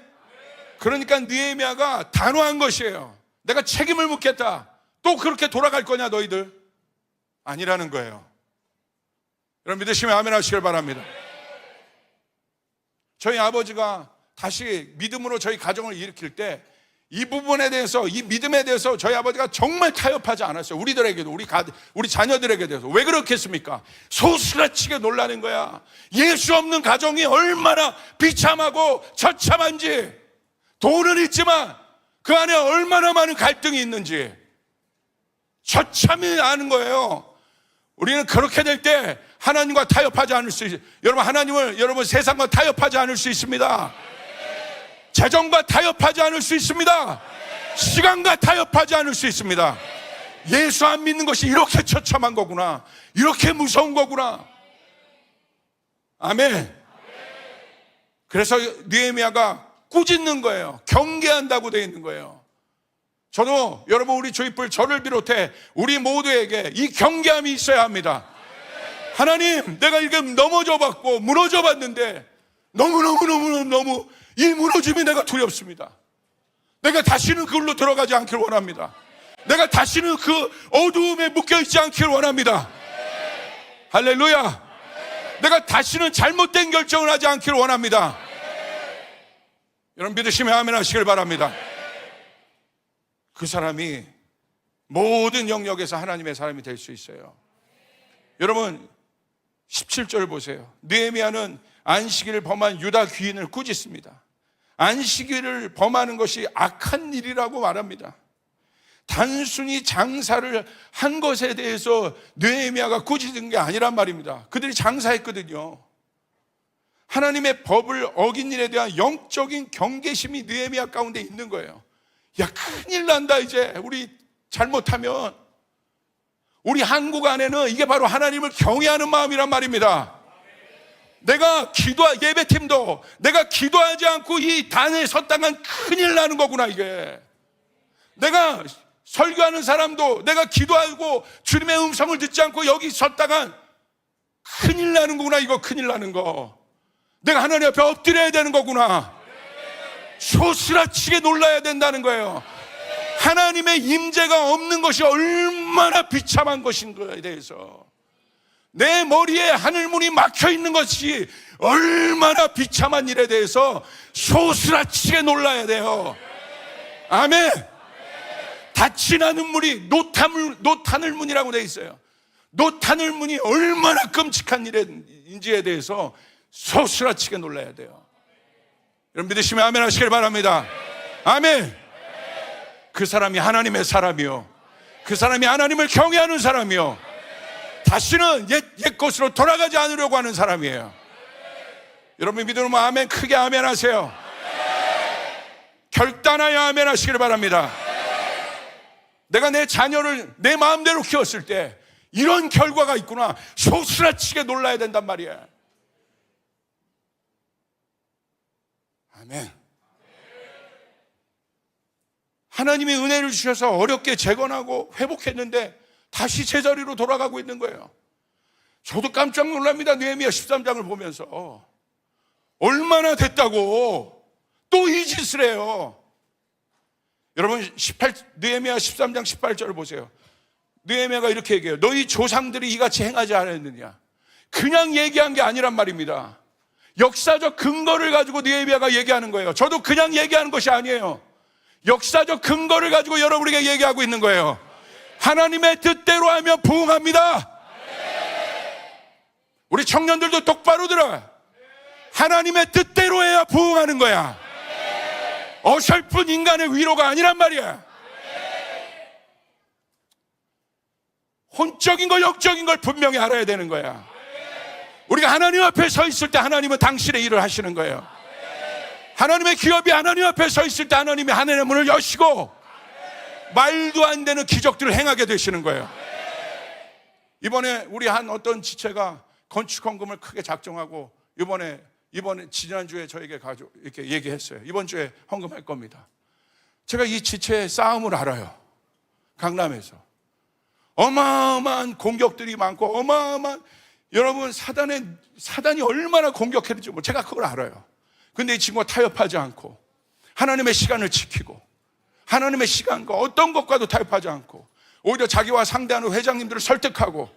그러니까 느헤미야가 단호한 것이에요. 내가 책임을 묻겠다. 또 그렇게 돌아갈 거냐 너희들? 아니라는 거예요. 여러분 믿으시면 아멘 하시길 바랍니다. 저희 아버지가 다시 믿음으로 저희 가정을 일으킬 때 이 부분에 대해서, 이 믿음에 대해서 저희 아버지가 정말 타협하지 않았어요. 우리들에게도, 우리 자녀들에게 대해서. 왜 그렇겠습니까? 소스라치게 놀라는 거야. 예수 없는 가정이 얼마나 비참하고 처참한지, 돈은 있지만 그 안에 얼마나 많은 갈등이 있는지 처참히 아는 거예요. 우리는 그렇게 될 때 하나님과 타협하지 않을 수 있어요. 여러분 세상과 타협하지 않을 수 있습니다. 재정과 타협하지 않을 수 있습니다. 시간과 타협하지 않을 수 있습니다. 예수 안 믿는 것이 이렇게 처참한 거구나, 이렇게 무서운 거구나. 아멘. 그래서 느헤미야가 꾸짖는 거예요. 경계한다고 되어 있는 거예요. 저도 여러분, 우리 주입불, 저를 비롯해 우리 모두에게 이 경계함이 있어야 합니다. 하나님, 내가 이렇게 넘어져 봤고 무너져 봤는데 너무 이 무너짐이 내가 두렵습니다. 내가 다시는 그걸로 들어가지 않기를 원합니다. 내가 다시는 그 어두움에 묶여있지 않기를 원합니다. 할렐루야. 내가 다시는 잘못된 결정을 하지 않기를 원합니다. 여러분 믿으시면 아멘 하시길 바랍니다. 그 사람이 모든 영역에서 하나님의 사람이 될 수 있어요. 여러분 17절 보세요. 느헤미야는 안식일을 범한 유다 귀인을 꾸짖습니다. 안식일을 범하는 것이 악한 일이라고 말합니다. 단순히 장사를 한 것에 대해서 느헤미야가 꾸짖은 게 아니란 말입니다. 그들이 장사했거든요. 하나님의 법을 어긴 일에 대한 영적인 경계심이 느헤미야 가운데 있는 거예요. 야, 큰일 난다. 이제 우리 잘못하면. 우리 한국 안에는 이게 바로 하나님을 경외하는 마음이란 말입니다. 내가 예배팀도 내가 기도하지 않고 이 단에 섰다간 큰일 나는 거구나. 이게 내가 설교하는 사람도 내가 기도하고 주님의 음성을 듣지 않고 여기 섰다간 큰일 나는 거구나. 이거 큰일 나는 거. 내가 하나님 앞에 엎드려야 되는 거구나. 소스라치게 놀라야 된다는 거예요. 하나님의 임재가 없는 것이 얼마나 비참한 것인가에 대해서, 내 머리에 하늘문이 막혀 있는 것이 얼마나 비참한 일에 대해서 소스라치게 놀라야 돼요. 아멘. 닫힌 하늘문이 노타늘문이라고 되어 있어요. 노타늘문이 얼마나 끔찍한 일인지에 대해서 소스라치게 놀라야 돼요. 여러분 믿으시면 아멘 하시길 바랍니다. 아멘. 그 사람이 하나님의 사람이요, 그 사람이 하나님을 경외하는 사람이요, 다시는 옛 것으로 돌아가지 않으려고 하는 사람이에요. 여러분 믿으면 아멘, 크게 아멘 하세요. 결단하여 아멘 하시길 바랍니다. 내가 내 자녀를 내 마음대로 키웠을 때 이런 결과가 있구나, 소스라치게 놀라야 된단 말이에요. 아멘. 하나님이 은혜를 주셔서 어렵게 재건하고 회복했는데 다시 제자리로 돌아가고 있는 거예요. 저도 깜짝 놀랍니다. 느헤미야 13장을 보면서 얼마나 됐다고 또 이 짓을 해요. 여러분 느헤미야 13장 18절을 보세요. 느헤미야가 이렇게 얘기해요. 너희 조상들이 이같이 행하지 않았느냐. 그냥 얘기한 게 아니란 말입니다. 역사적 근거를 가지고 느헤미야가 얘기하는 거예요. 저도 그냥 얘기하는 것이 아니에요. 역사적 근거를 가지고 여러분에게 얘기하고 있는 거예요. 하나님의 뜻대로 하면 부흥합니다. 우리 청년들도 똑바로 들어. 하나님의 뜻대로 해야 부흥하는 거야. 어설픈 인간의 위로가 아니란 말이야. 혼적인 걸 영적인 걸 분명히 알아야 되는 거야. 우리가 하나님 앞에 서 있을 때 하나님은 당신의 일을 하시는 거예요. 하나님의 기업이 하나님 앞에 서 있을 때 하나님이 하늘의 문을 여시고 말도 안 되는 기적들을 행하게 되시는 거예요. 이번에 우리 한 어떤 지체가 건축 헌금을 크게 작정하고 이번에 지난주에 저에게 이렇게 얘기했어요. 이번 주에 헌금할 겁니다. 제가 이 지체의 싸움을 알아요. 강남에서 어마어마한 공격들이 많고 어마어마한, 여러분 사단이 얼마나 공격했는지 제가 그걸 알아요. 근데 이 친구가 타협하지 않고 하나님의 시간을 지키고 하나님의 시간과 어떤 것과도 타협하지 않고 오히려 자기와 상대하는 회장님들을 설득하고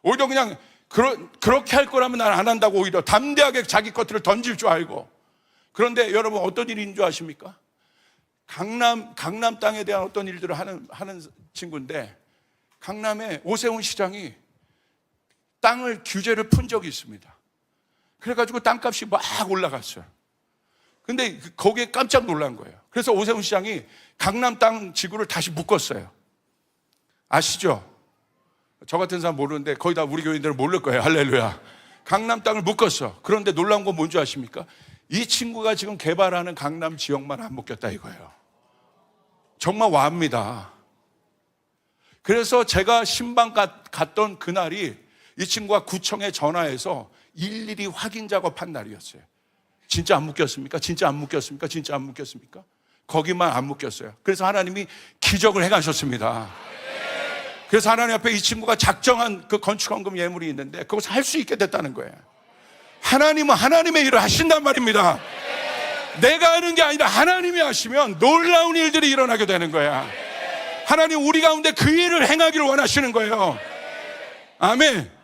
오히려 그냥 그렇게 할 거라면 난 안 한다고 오히려 담대하게 자기 것들을 던질 줄 알고. 그런데 여러분 어떤 일인 줄 아십니까? 강남 땅에 대한 어떤 일들을 하는 친구인데, 강남에 오세훈 시장이 땅을 규제를 푼 적이 있습니다. 그래가지고 땅값이 막 올라갔어요. 근데 거기에 깜짝 놀란 거예요. 그래서 오세훈 시장이 강남 땅 지구를 다시 묶었어요. 아시죠? 저 같은 사람 모르는데 거의 다 우리 교인들은 모를 거예요. 할렐루야. 강남 땅을 묶었어. 그런데 놀라운 건 뭔지 아십니까? 이 친구가 지금 개발하는 강남 지역만 안 묶였다 이거예요. 정말 와합니다. 그래서 제가 신방 갔던 그날이 이 친구가 구청에 전화해서 일일이 확인 작업한 날이었어요. 진짜 안 묶였습니까? 진짜 안 묶였습니까? 진짜 안 묶였습니까? 거기만 안 묶였어요. 그래서 하나님이 기적을 해가셨습니다. 그래서 하나님 앞에 이 친구가 작정한 그 건축헌금 예물이 있는데 그것을 할 수 있게 됐다는 거예요. 하나님은 하나님의 일을 하신단 말입니다. 내가 하는 게 아니라 하나님이 하시면 놀라운 일들이 일어나게 되는 거야. 하나님 우리 가운데 그 일을 행하기를 원하시는 거예요. 아멘.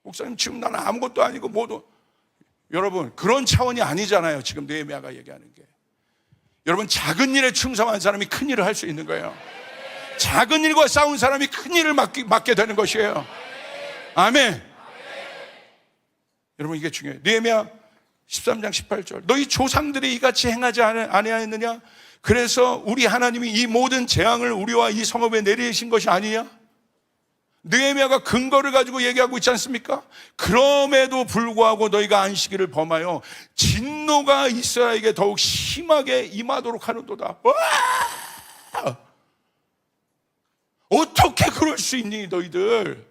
목사님 지금 나는 아무것도 아니고 뭐도, 여러분 그런 차원이 아니잖아요. 지금 느헤미야가 얘기하는 게, 여러분 작은 일에 충성한 사람이 큰 일을 할 수 있는 거예요. 작은 일과 싸운 사람이 큰 일을 맡게 되는 것이에요. 아멘. 여러분 이게 중요해요. 느헤미야 13장 18절, 너희 조상들이 이같이 행하지 아니하였느냐? 그래서 우리 하나님이 이 모든 재앙을 우리와 이 성읍에 내리신 것이 아니냐? 느헤미야가 근거를 가지고 얘기하고 있지 않습니까? 그럼에도 불구하고 너희가 안식일을 범하여 진노가 이스라엘에게 더욱 심하게 임하도록 하는도다. 와! 어떻게 그럴 수 있니 너희들?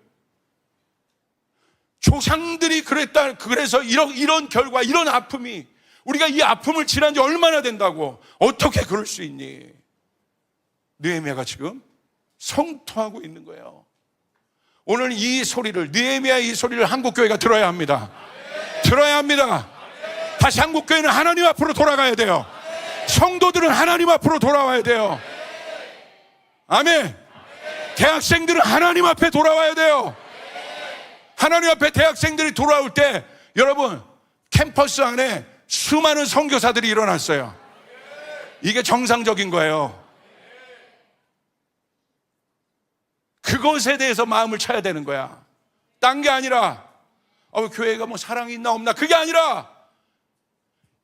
조상들이 그랬다. 그래서 이런 결과, 이런 아픔이, 우리가 이 아픔을 지난 지 얼마나 된다고, 어떻게 그럴 수 있니? 느헤미야가 지금 성토하고 있는 거예요. 오늘 이 소리를, 느헤미야의 이 소리를 한국교회가 들어야 합니다. 들어야 합니다. 다시 한국교회는 하나님 앞으로 돌아가야 돼요. 성도들은 하나님 앞으로 돌아와야 돼요. 아멘. 대학생들은 하나님 앞에 돌아와야 돼요. 하나님 앞에 대학생들이 돌아올 때 여러분 캠퍼스 안에 수많은 선교사들이 일어났어요. 이게 정상적인 거예요. 그것에 대해서 마음을 쳐야 되는 거야. 딴 게 아니라 교회가 뭐 사랑이 있나 없나, 그게 아니라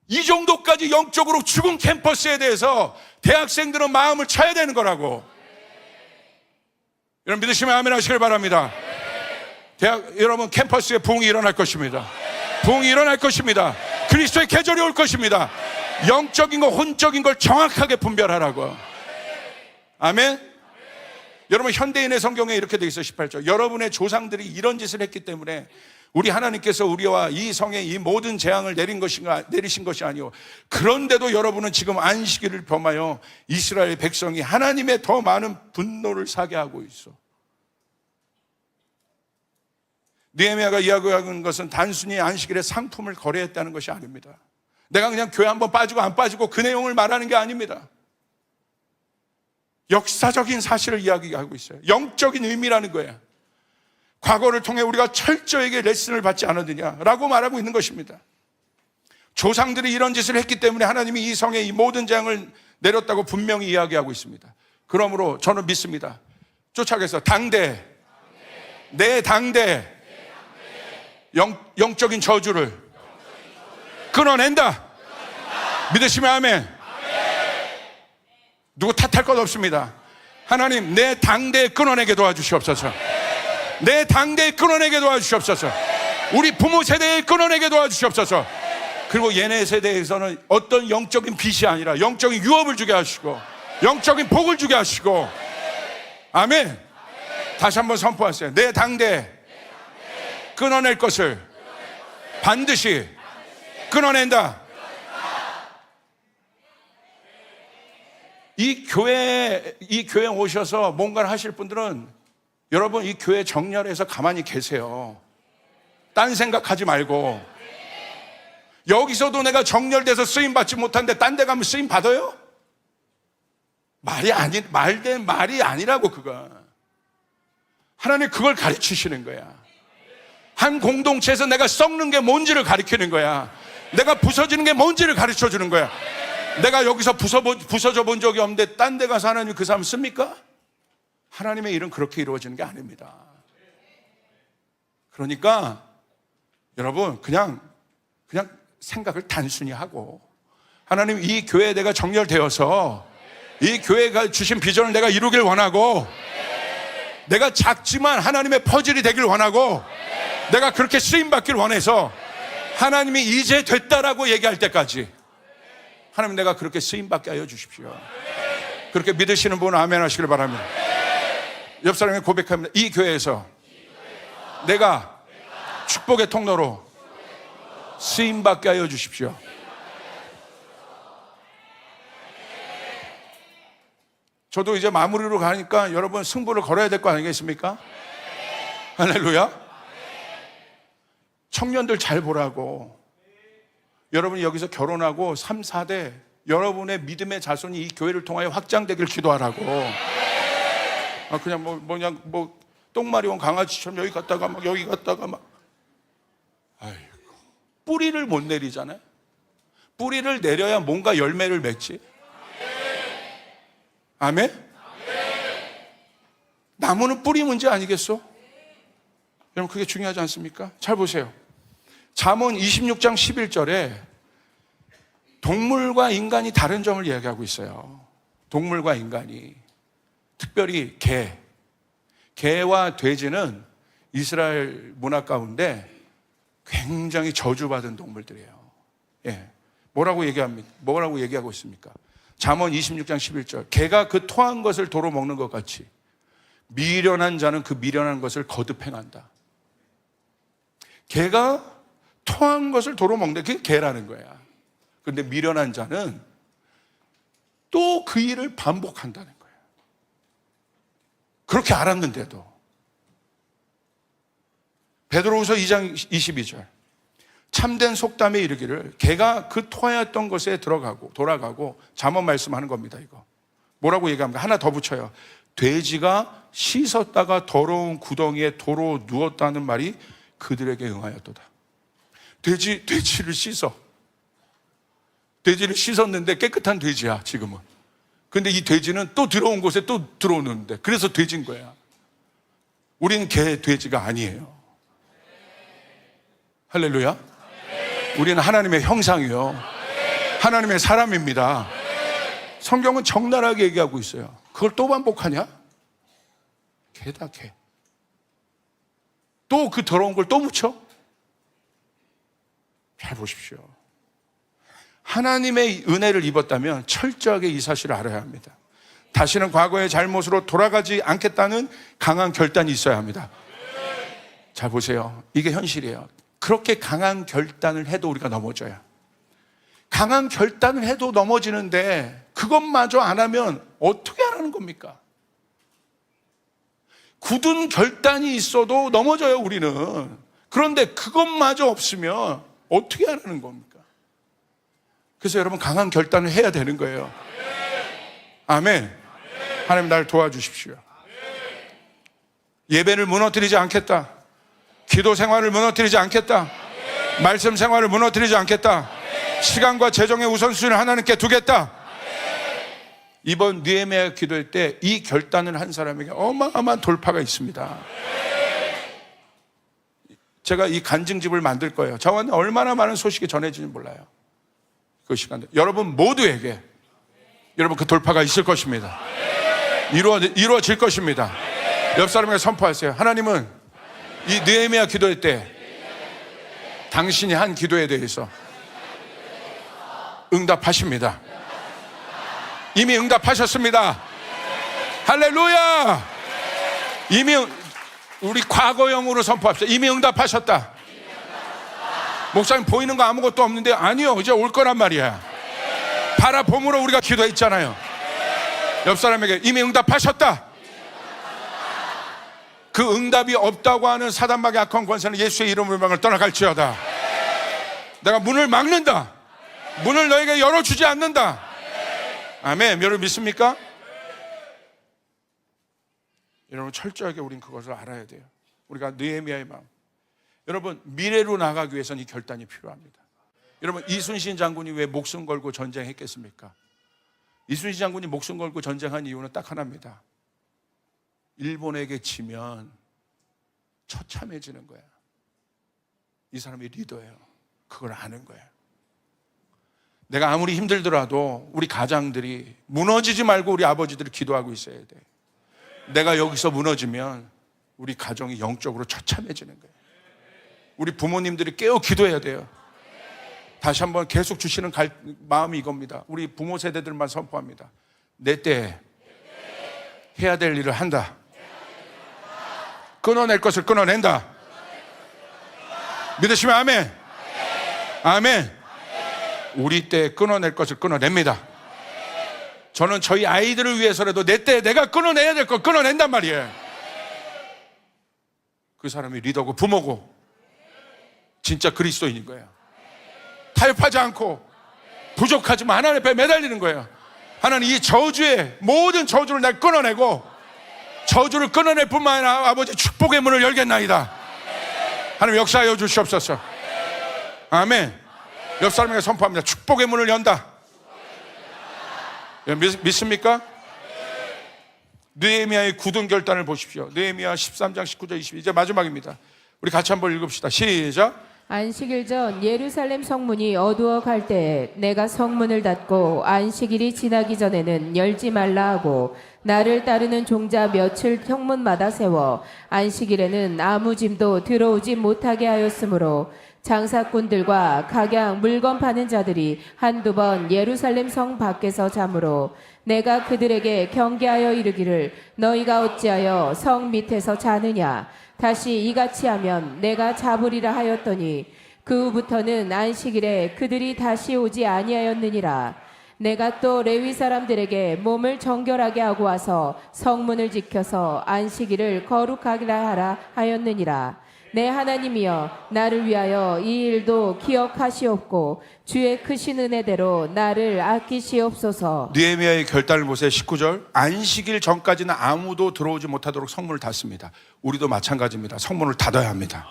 이 정도까지 영적으로 죽은 캠퍼스에 대해서 대학생들은 마음을 쳐야 되는 거라고. 여러분 믿으시면 아멘 하시길 바랍니다. 여러분 캠퍼스에 부흥이 일어날 것입니다. 부흥이 일어날 것입니다. 그리스도의 계절이 올 것입니다. 영적인 거 혼적인 걸 정확하게 분별하라고. 아멘. 여러분 현대인의 성경에 이렇게 되어 있어요. 18절, 여러분의 조상들이 이런 짓을 했기 때문에 우리 하나님께서 우리와 이 성에 이 모든 재앙을 내리신 것이 아니오. 그런데도 여러분은 지금 안식일을 범하여 이스라엘 백성이 하나님의 더 많은 분노를 사게 하고 있어. 느헤미야가 이야기하는 것은 단순히 안식일에 상품을 거래했다는 것이 아닙니다. 내가 그냥 교회 한번 빠지고 안 빠지고 그 내용을 말하는 게 아닙니다. 역사적인 사실을 이야기하고 있어요. 영적인 의미라는 거예요. 과거를 통해 우리가 철저하게 레슨을 받지 않았느냐라고 말하고 있는 것입니다. 조상들이 이런 짓을 했기 때문에 하나님이 이 성에 이 모든 재앙을 내렸다고 분명히 이야기하고 있습니다. 그러므로 저는 믿습니다. 쫓아가서 내 당대 영적인 저주를 끊어낸다. 믿으시면 아멘. 누구 탓할 것 없습니다. 하나님 내 당대에 끊어내게 도와주시옵소서. 내 당대에 끊어내게 도와주시옵소서. 우리 부모 세대에 끊어내게 도와주시옵소서. 그리고 얘네 세대에서는 어떤 영적인 빚이 아니라 영적인 유업을 주게 하시고 영적인 복을 주게 하시고. 아멘. 다시 한번 선포하세요. 내 당대에 끊어낼 것을 반드시 끊어낸다. 이 교회에 오셔서 뭔가를 하실 분들은 여러분 이 교회 정렬해서 가만히 계세요. 딴 생각하지 말고. 여기서도 내가 정렬돼서 쓰임 받지 못하는데 딴 데 가면 쓰임 받아요? 말이 아니라고. 그거 하나님 그걸 가르치시는 거야. 한 공동체에서 내가 썩는 게 뭔지를 가르치는 거야. 내가 부서지는 게 뭔지를 가르쳐 주는 거야. 내가 여기서 부서져 본 적이 없는데 딴 데 가서 하나님 그 사람 씁니까? 하나님의 일은 그렇게 이루어지는 게 아닙니다. 그러니까 여러분 그냥 생각을 단순히 하고, 하나님 이 교회에 내가 정렬되어서 이 교회가 주신 비전을 내가 이루길 원하고, 내가 작지만 하나님의 퍼즐이 되길 원하고, 내가 그렇게 쓰임받길 원해서 하나님이 이제 됐다라고 얘기할 때까지 하나님 내가 그렇게 쓰임받게 하여 주십시오. 그렇게 믿으시는 분은 아멘 하시길 바랍니다. 옆 사람에게 고백합니다. 이 교회에서 내가 축복의 통로로 쓰임받게 하여 주십시오. 저도 이제 마무리로 가니까 여러분 승부를 걸어야 될 거 아니겠습니까? 할렐루야. 청년들 잘 보라고. 여러분이 여기서 결혼하고 3, 4대 여러분의 믿음의 자손이 이 교회를 통하여 확장되길 기도하라고. 그냥 똥마리 온 강아지처럼 여기 갔다가 막 여기 갔다가 막. 아이고, 뿌리를 못 내리잖아요. 뿌리를 내려야 뭔가 열매를 맺지. 아멘? 나무는 뿌리 문제 아니겠어? 여러분 그게 중요하지 않습니까? 잘 보세요. 잠언 26장 11절에 동물과 인간이 다른 점을 이야기하고 있어요. 동물과 인간이, 특별히 개와 돼지는 이스라엘 문화 가운데 굉장히 저주받은 동물들이에요. 예. 뭐라고 얘기하고 있습니까? 잠언 26장 11절. 개가 그 토한 것을 도로 먹는 것 같이 미련한 자는 그 미련한 것을 거듭 행한다. 개가 토한 것을 도로 먹는데 그게 개라는 거야. 그런데 미련한 자는 또 그 일을 반복한다는 거야. 그렇게 알았는데도. 베드로후서 2장 22절. 참된 속담에 이르기를 개가 그 토하였던 것에 돌아가고 잠언 말씀하는 겁니다. 이거 뭐라고 얘기합니까? 하나 더 붙여요. 돼지가 씻었다가 더러운 구덩이에 도로 누웠다는 말이 그들에게 응하였도다. 돼지를 씻어. 돼지를 씻었는데 깨끗한 돼지야 지금은. 근데 이 돼지는 또 들어온 곳에 또 들어오는데, 그래서 돼지인 거야. 우리는 돼지가 아니에요. 할렐루야. 우리는 하나님의 형상이요, 하나님의 사람입니다. 성경은 적나라하게 얘기하고 있어요. 그걸 또 반복하냐? 개다 개. 또 그 더러운 걸 또 묻혀? 잘 보십시오. 하나님의 은혜를 입었다면 철저하게 이 사실을 알아야 합니다. 다시는 과거의 잘못으로 돌아가지 않겠다는 강한 결단이 있어야 합니다. 잘 보세요. 이게 현실이에요. 그렇게 강한 결단을 해도 우리가 넘어져요. 강한 결단을 해도 넘어지는데 그것마저 안 하면 어떻게 하라는 겁니까? 굳은 결단이 있어도 넘어져요 우리는. 그런데 그것마저 없으면 어떻게 하라는 겁니까? 그래서 여러분 강한 결단을 해야 되는 거예요. 아멘. 하나님 날 도와주십시오. 예배를 무너뜨리지 않겠다. 기도 생활을 무너뜨리지 않겠다. 말씀 생활을 무너뜨리지 않겠다. 시간과 재정의 우선순위를 하나님께 두겠다. 이번 느헤미야 기도회 때 이 결단을 한 사람에게 어마어마한 돌파가 있습니다. 제가 이 간증집을 만들 거예요. 저한테 얼마나 많은 소식이 전해지는지 몰라요. 그 시간대 여러분 모두에게 여러분 그 돌파가 있을 것입니다. 이루어질 것입니다. 옆 사람에게 선포하세요. 하나님은 이 느헤미야 기도회 때 당신이 한 기도에 대해서 응답하십니다. 이미 응답하셨습니다. 할렐루야. 이미 우리 과거형으로 선포합시다. 이미 응답하셨다. 목사님 보이는 거 아무것도 없는데 아니요, 이제 올 거란 말이야. 바라봄으로 우리가 기도했잖아요. 옆 사람에게 이미 응답하셨다. 그 응답이 없다고 하는 사단마귀 악한 권세는 예수의 이름으로 명을 떠나갈지어다. 내가 문을 막는다. 문을 너에게 열어주지 않는다. 아멘. 여러분 믿습니까? 여러분 철저하게 우린 그것을 알아야 돼요. 우리가 느헤미야의 마음. 여러분 미래로 나가기 위해서는 이 결단이 필요합니다. 여러분, 이순신 장군이 왜 목숨 걸고 전쟁했겠습니까? 이순신 장군이 목숨 걸고 전쟁한 이유는 딱 하나입니다. 일본에게 지면 처참해지는 거야. 이 사람이 리더예요. 그걸 아는 거예요. 내가 아무리 힘들더라도 우리 가장들이 무너지지 말고 우리 아버지들이 기도하고 있어야 돼. 내가 여기서 무너지면 우리 가정이 영적으로 처참해지는 거예요. 우리 부모님들이 깨어 기도해야 돼요. 다시 한번 계속 주시는 마음이 이겁니다. 우리 부모 세대들만 선포합니다. 내 때에 해야 될 일을 한다. 끊어낼 것을 끊어낸다. 믿으시면 아멘. 아멘. 우리 때 끊어낼 것을 끊어냅니다. 저는 저희 아이들을 위해서라도 내 때에 내가 끊어내야 될 걸 끊어낸단 말이에요. 그 사람이 리더고 부모고 진짜 그리스도인인 거예요. 타협하지 않고 부족하지만 하나님 앞에 매달리는 거예요. 하나님, 이 저주의 모든 저주를 날 끊어내고 저주를 끊어낼 뿐만 아니라 아버지 축복의 문을 열겠나이다. 하나님 역사하여 주시옵소서. 아멘. 옆 사람에게 선포합니다. 축복의 문을 연다. 믿습니까? 느헤미야의 굳은 결단을 보십시오. 느헤미야 13장 19절 20. 이제 마지막입니다. 우리 같이 한번 읽읍시다. 시작. 안식일 전 예루살렘 성문이 어두워 갈 때에 내가 성문을 닫고 안식일이 지나기 전에는 열지 말라 하고 나를 따르는 종자 며칠 성문마다 세워 안식일에는 아무 짐도 들어오지 못하게 하였으므로 장사꾼들과 각양 물건 파는 자들이 한두 번 예루살렘 성 밖에서 자므로 내가 그들에게 경계하여 이르기를 너희가 어찌하여 성 밑에서 자느냐 다시 이같이 하면 내가 잡으리라 하였더니 그 후부터는 안식일에 그들이 다시 오지 아니하였느니라. 내가 또 레위 사람들에게 몸을 정결하게 하고 와서 성문을 지켜서 안식일을 거룩하게 하라 하였느니라. 내 하나님이여 나를 위하여 이 일도 기억하시옵고 주의 크신 은혜대로 나를 아끼시옵소서. 느헤미야의 결단을 보세요. 19절. 안식일 전까지는 아무도 들어오지 못하도록 성문을 닫습니다. 우리도 마찬가지입니다. 성문을 닫아야 합니다.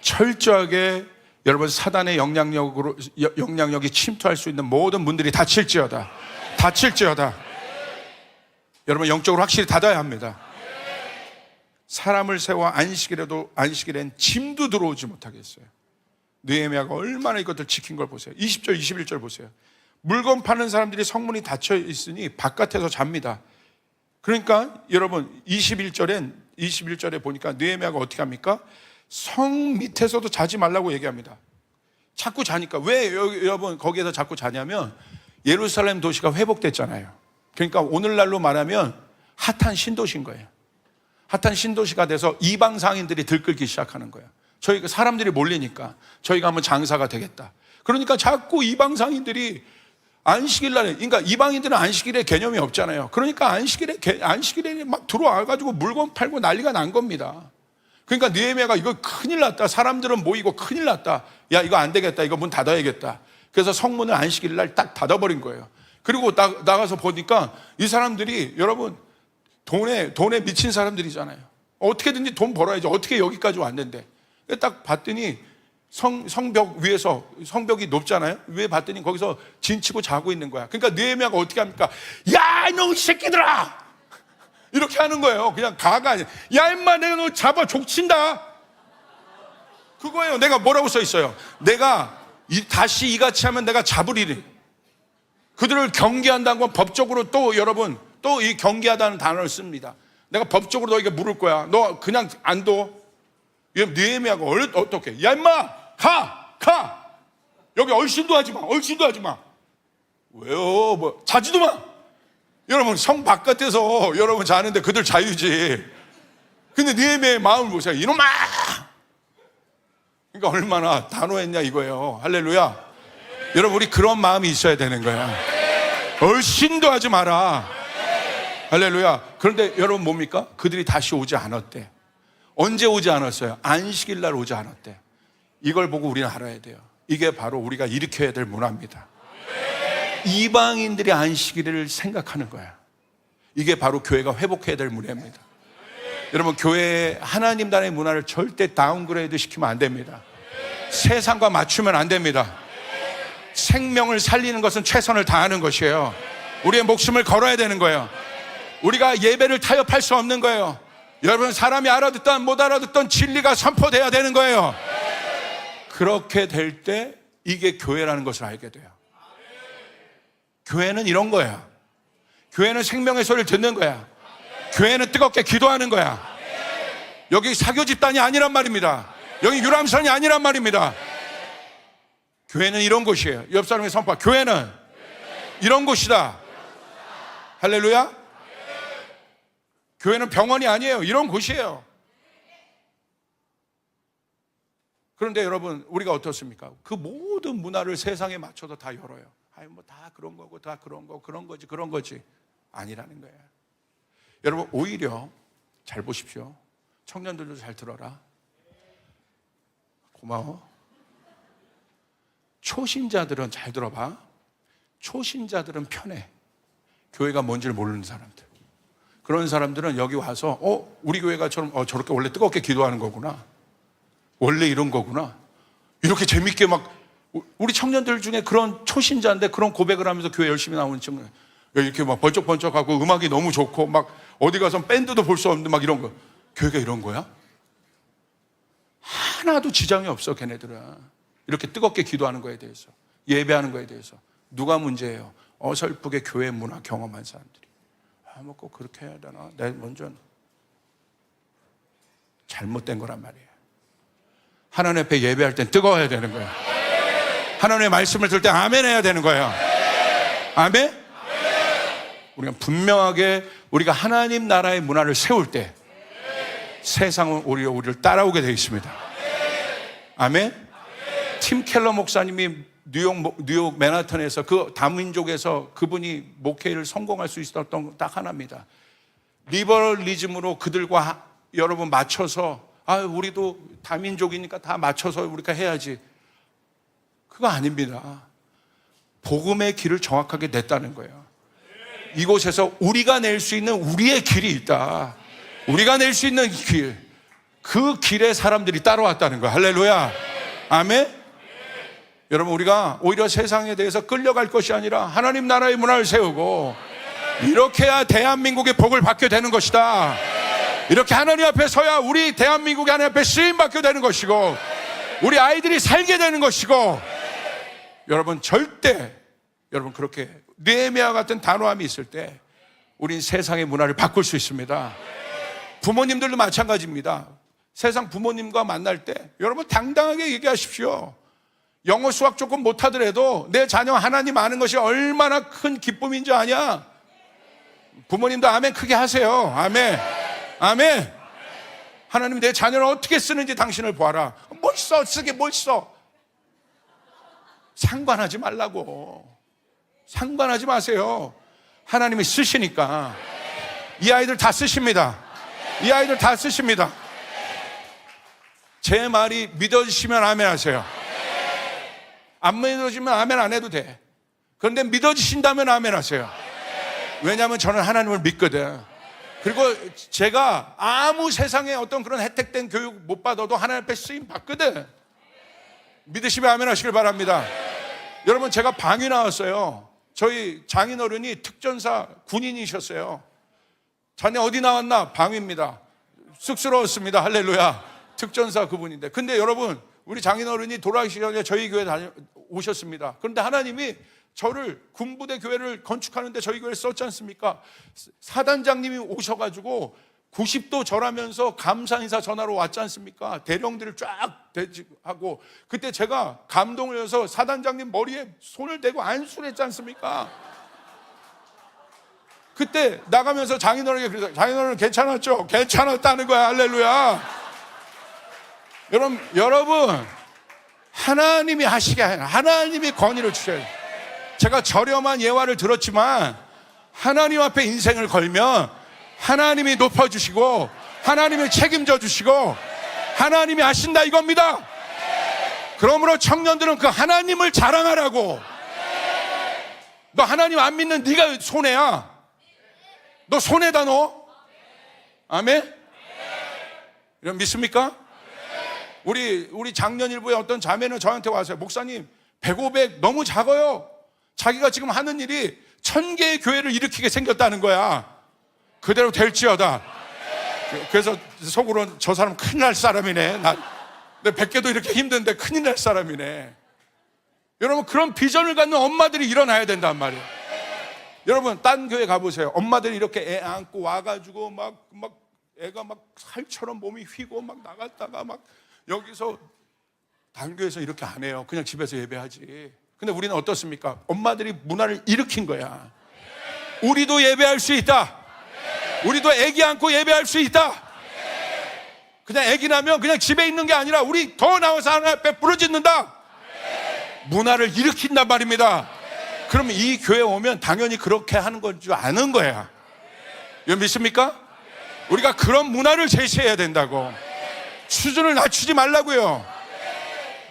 철저하게 여러분 사단의 영향력이 침투할 수 있는 모든 문들이 닫힐지어다. 여러분 영적으로 확실히 닫아야 합니다. 사람을 세워 안식일엔 짐도 들어오지 못하게 했어요. 느헤미야가 얼마나 이것들 지킨 걸 보세요. 20절 21절 보세요. 물건 파는 사람들이 성문이 닫혀 있으니 바깥에서 잡니다. 그러니까 여러분 21절에 보니까 느헤미야가 어떻게 합니까? 성 밑에서도 자지 말라고 얘기합니다. 자꾸 자니까. 왜 여러분 거기에서 자꾸 자냐면 예루살렘 도시가 회복됐잖아요. 그러니까 오늘날로 말하면 핫한 신도시인 거예요. 핫한 신도시가 돼서 이방 상인들이 들끓기 시작하는 거예요. 저희가 사람들이 몰리니까 저희가 한번 장사가 되겠다. 그러니까 자꾸 이방 상인들이 안식일 날에, 그러니까 이방인들은 안식일에 개념이 없잖아요. 그러니까 안식일에 막 들어와가지고 물건 팔고 난리가 난 겁니다. 그러니까 느헤미야가 이거 큰일 났다. 사람들은 모이고 큰일 났다. 야, 이거 안 되겠다. 이거 문 닫아야겠다. 그래서 성문을 안식일 날 딱 닫아버린 거예요. 그리고 나가서 보니까 이 사람들이 여러분 돈에 미친 사람들이잖아요. 어떻게든지 돈 벌어야지. 어떻게 여기까지 왔는데. 딱 봤더니 성벽 위에서, 성벽이 높잖아요. 위에 봤더니 거기서 진치고 자고 있는 거야. 그러니까 느헤미야가 어떻게 합니까? 야, 너 이 새끼들아! 이렇게 하는 거예요. 그냥 가가 아니야. 야, 임마, 내가 너 잡아 족친다. 그거예요. 내가 뭐라고 써 있어요? 내가 다시 이같이 하면 내가 잡으리니. 그들을 경계한다는 건 법적으로 또 여러분, 또 이 경계하다는 단어를 씁니다. 내가 법적으로 너에게 물을 거야. 너 그냥 안 둬. 느헤미야가 어떻게? 야, 임마! 가! 여기 얼씬도 하지 마. 왜요? 뭐, 자지도 마! 여러분, 성 바깥에서 여러분 자는데 그들 자유지. 근데 느헤미야의 마음을 보세요. 이놈아! 그러니까 얼마나 단호했냐 이거예요. 할렐루야. 여러분, 우리 그런 마음이 있어야 되는 거야. 얼씬도 하지 마라. 할렐루야. 그런데 여러분 뭡니까? 그들이 다시 오지 않았대. 언제 오지 않았어요? 안식일 날 오지 않았대. 이걸 보고 우리는 알아야 돼요. 이게 바로 우리가 일으켜야 될 문화입니다. 이방인들이 안식일을 생각하는 거야. 이게 바로 교회가 회복해야 될 문화입니다. 여러분, 교회의 하나님 나라의 문화를 절대 다운그레이드 시키면 안 됩니다. 세상과 맞추면 안 됩니다. 생명을 살리는 것은 최선을 다하는 것이에요. 우리의 목숨을 걸어야 되는 거예요. 우리가 예배를 타협할 수 없는 거예요. 여러분, 사람이 알아듣던 못 알아듣던 진리가 선포돼야 되는 거예요. 그렇게 될 때 이게 교회라는 것을 알게 돼요. 교회는 이런 거야. 교회는 생명의 소리를 듣는 거야. 교회는 뜨겁게 기도하는 거야. 여기 사교 집단이 아니란 말입니다. 여기 유람선이 아니란 말입니다. 교회는 이런 곳이에요. 옆 사람의 선포. 교회는 이런 곳이다. 할렐루야. 교회는 병원이 아니에요. 이런 곳이에요. 그런데 여러분, 우리가 어떻습니까? 그 모든 문화를 세상에 맞춰서 다 열어요. 아니, 뭐 다 그런 거고, 다 그런 거, 그런 거지. 아니라는 거예요. 여러분, 오히려 잘 보십시오. 청년들도 잘 들어라. 고마워. 초신자들은 잘 들어봐. 초신자들은 편해. 교회가 뭔지를 모르는 사람들. 그런 사람들은 여기 와서 우리 교회가 저렇게 원래 뜨겁게 기도하는 거구나. 원래 이런 거구나. 이렇게 재밌게 막 우리 청년들 중에 그런 초신자인데 그런 고백을 하면서 교회 열심히 나오는 친구들 이렇게 막 번쩍번쩍하고 음악이 너무 좋고 막 어디 가서 밴드도 볼 수 없는데 막 이런 거. 교회가 이런 거야? 하나도 지장이 없어. 걔네들은 이렇게 뜨겁게 기도하는 거에 대해서, 예배하는 거에 대해서. 누가 문제예요? 어설프게 교회 문화 경험한 사람들이. 뭐 꼭 그렇게 해야 되나? 내 먼저 잘못된 거란 말이에요. 하나님 앞에 예배할 땐 뜨거워야 되는 거예요. 하나님의 말씀을 들을 때 아멘 해야 되는 거예요. 아멘? 우리가 분명하게 우리가 하나님 나라의 문화를 세울 때 세상은 오히려 우리를 따라오게 되어 있습니다. 아멘? 팀 켈러 목사님이 뉴욕 맨하탄에서 그 다민족에서 그분이 목회를 성공할 수 있었던 건 딱 하나입니다. 리버럴리즘으로 그들과 여러분 맞춰서 우리도 다민족이니까 다 맞춰서 우리가 해야지. 그거 아닙니다. 복음의 길을 정확하게 냈다는 거예요. 이곳에서 우리가 낼 수 있는 우리의 길이 있다. 우리가 낼 수 있는 길, 그 길에 사람들이 따라왔다는 거예요. 할렐루야. 아멘. 여러분, 우리가 오히려 세상에 대해서 끌려갈 것이 아니라 하나님 나라의 문화를 세우고 이렇게 해야 대한민국의 복을 받게 되는 것이다. 이렇게 하나님 앞에 서야 우리 대한민국이 하나님 앞에 쓰임받게 되는 것이고 우리 아이들이 살게 되는 것이고. 여러분, 절대 여러분 그렇게 느헤미야 같은 단호함이 있을 때 우린 세상의 문화를 바꿀 수 있습니다. 부모님들도 마찬가지입니다. 세상 부모님과 만날 때 여러분 당당하게 얘기하십시오. 영어 수학 조금 못하더라도 내 자녀 하나님 아는 것이 얼마나 큰 기쁨인지 아냐? 부모님도 아멘 크게 하세요. 아멘. 아멘. 하나님 내 자녀를 어떻게 쓰는지 당신을 보아라. 뭘 써? 쓰게 뭘 써? 상관하지 말라고. 상관하지 마세요. 하나님이 쓰시니까. 이 아이들 다 쓰십니다. 이 아이들 다 쓰십니다. 제 말이 믿어지시면 아멘 하세요. 안 믿어지면 아멘 안 해도 돼. 그런데 믿어지신다면 아멘 하세요. 왜냐하면 저는 하나님을 믿거든. 그리고 제가 아무 세상에 어떤 그런 혜택된 교육 못 받아도 하나님 앞에 쓰임 받거든. 믿으시면 아멘 하시길 바랍니다. 여러분, 제가 방위 나왔어요. 저희 장인어른이 특전사 군인이셨어요. 자네 어디 나왔나? 방위입니다. 쑥스러웠습니다. 할렐루야. 특전사 그분인데. 근데 여러분, 우리 장인어른이 돌아가시기 전에 저희 교회 오셨습니다. 그런데 하나님이 저를 군부대 교회를 건축하는데 저희 교회를 썼지 않습니까? 사단장님이 오셔가지고 90도 절하면서 감사 인사 전화로 왔지 않습니까? 대령들을 쫙 대지하고 그때 제가 감동을 해서 사단장님 머리에 손을 대고 안수를 했지 않습니까? 그때 나가면서 장인어른에게 그래서 장인어른 괜찮았죠? 괜찮았다는 거야. 할렐루야. 여러분 하나님이 하시게 아니라 하나님이 권위를 주셔야 돼요. 제가 저렴한 예화를 들었지만 하나님 앞에 인생을 걸면 하나님이 높여주시고 하나님이 책임져 주시고 하나님이 하신다 이겁니다. 그러므로 청년들은 그 하나님을 자랑하라고. 너 하나님 안 믿는 네가 손해야. 너 손해다 너. 아멘. 이런 믿습니까? 우리 작년 일부에 어떤 자매는 저한테 와서요. 목사님 100, 500 너무 작아요. 자기가 지금 하는 일이 1000개의 교회를 일으키게 생겼다는 거야. 그대로 될지어다. 그래서 속으로는 저 사람 큰일 날 사람이네. 근데 100개도 이렇게 힘든데 큰일 날 사람이네. 여러분, 그런 비전을 갖는 엄마들이 일어나야 된단 말이에요. 여러분, 딴 교회 가보세요. 엄마들이 이렇게 애 안고 와가지고 막 애가 막 살처럼 몸이 휘고 막 나갔다가 막 여기서 다른 교회에서 이렇게 안 해요. 그냥 집에서 예배하지. 근데 우리는 어떻습니까? 엄마들이 문화를 일으킨 거야. 우리도 예배할 수 있다. 우리도 애기 안고 예배할 수 있다. 그냥 애기 나면 그냥 집에 있는 게 아니라 우리 더 나와서 하나님 앞에 부르짖는다. 문화를 일으킨단 말입니다. 그러면 이 교회 오면 당연히 그렇게 하는 건 줄 아는 거야. 여러분 믿습니까? 우리가 그런 문화를 제시해야 된다고. 수준을 낮추지 말라고요.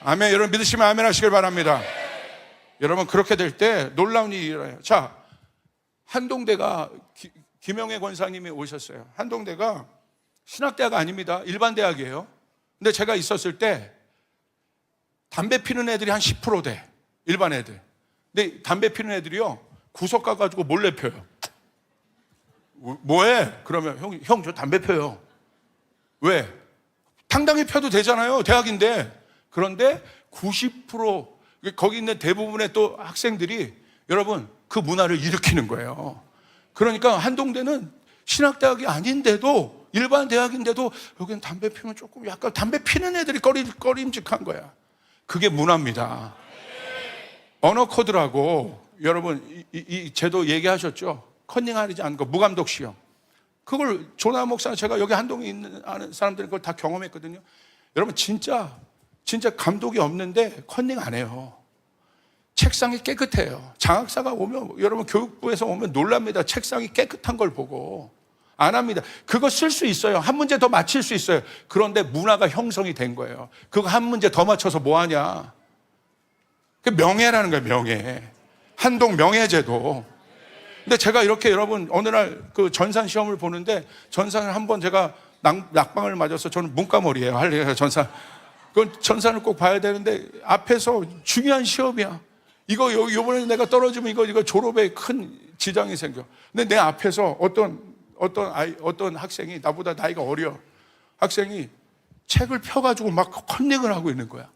아멘. 여러분 믿으시면 아멘 하시길 바랍니다. 여러분 그렇게 될 때 놀라운 일이 일어나요. 자, 한동대가 김영애 권사님이 오셨어요. 한동대가 신학대학 아닙니다. 일반 대학이에요. 근데 제가 있었을 때 담배 피는 애들이 한 10% 돼. 일반 애들. 근데 담배 피는 애들이요, 구석 가가지고 몰래 펴요. 뭐해? 그러면 형 저 담배 펴요. 왜? 당당히 펴도 되잖아요. 대학인데. 그런데 90% 거기 있는 대부분의 또 학생들이 여러분 그 문화를 일으키는 거예요. 그러니까 한동대는 신학대학이 아닌데도 일반 대학인데도 여기는 담배 피우면 조금 약간 담배 피는 애들이 꺼림직한 거야. 그게 문화입니다. 언어 코드라고 여러분 이 제도 얘기하셨죠? 컨닝하지 않은 거 무감독 시험. 그걸 조나 목사 제가 여기 한동에 있는 아는 사람들이 그걸 다 경험했거든요. 여러분 진짜 감독이 없는데 컨닝 안 해요. 책상이 깨끗해요. 장학사가 오면 여러분 교육부에서 오면 놀랍니다. 책상이 깨끗한 걸 보고 안 합니다. 그거 쓸 수 있어요. 한 문제 더 맞힐 수 있어요. 그런데 문화가 형성이 된 거예요. 그거 한 문제 더 맞춰서 뭐 하냐? 그 명예라는 거예요. 명예. 한동 명예제도. 근데 제가 이렇게 여러분 어느 날 그 전산 시험을 보는데 전산을 한번 제가 낙방을 맞아서 저는 문과머리예요. 할래요 전산. 그 전산을 꼭 봐야 되는데 앞에서 중요한 시험이야. 이거 요번에 내가 떨어지면 이거 졸업에 큰 지장이 생겨. 근데 내 앞에서 어떤 학생이 나보다 나이가 어려. 학생이 책을 펴가지고 막 컨닝을 하고 있는 거야.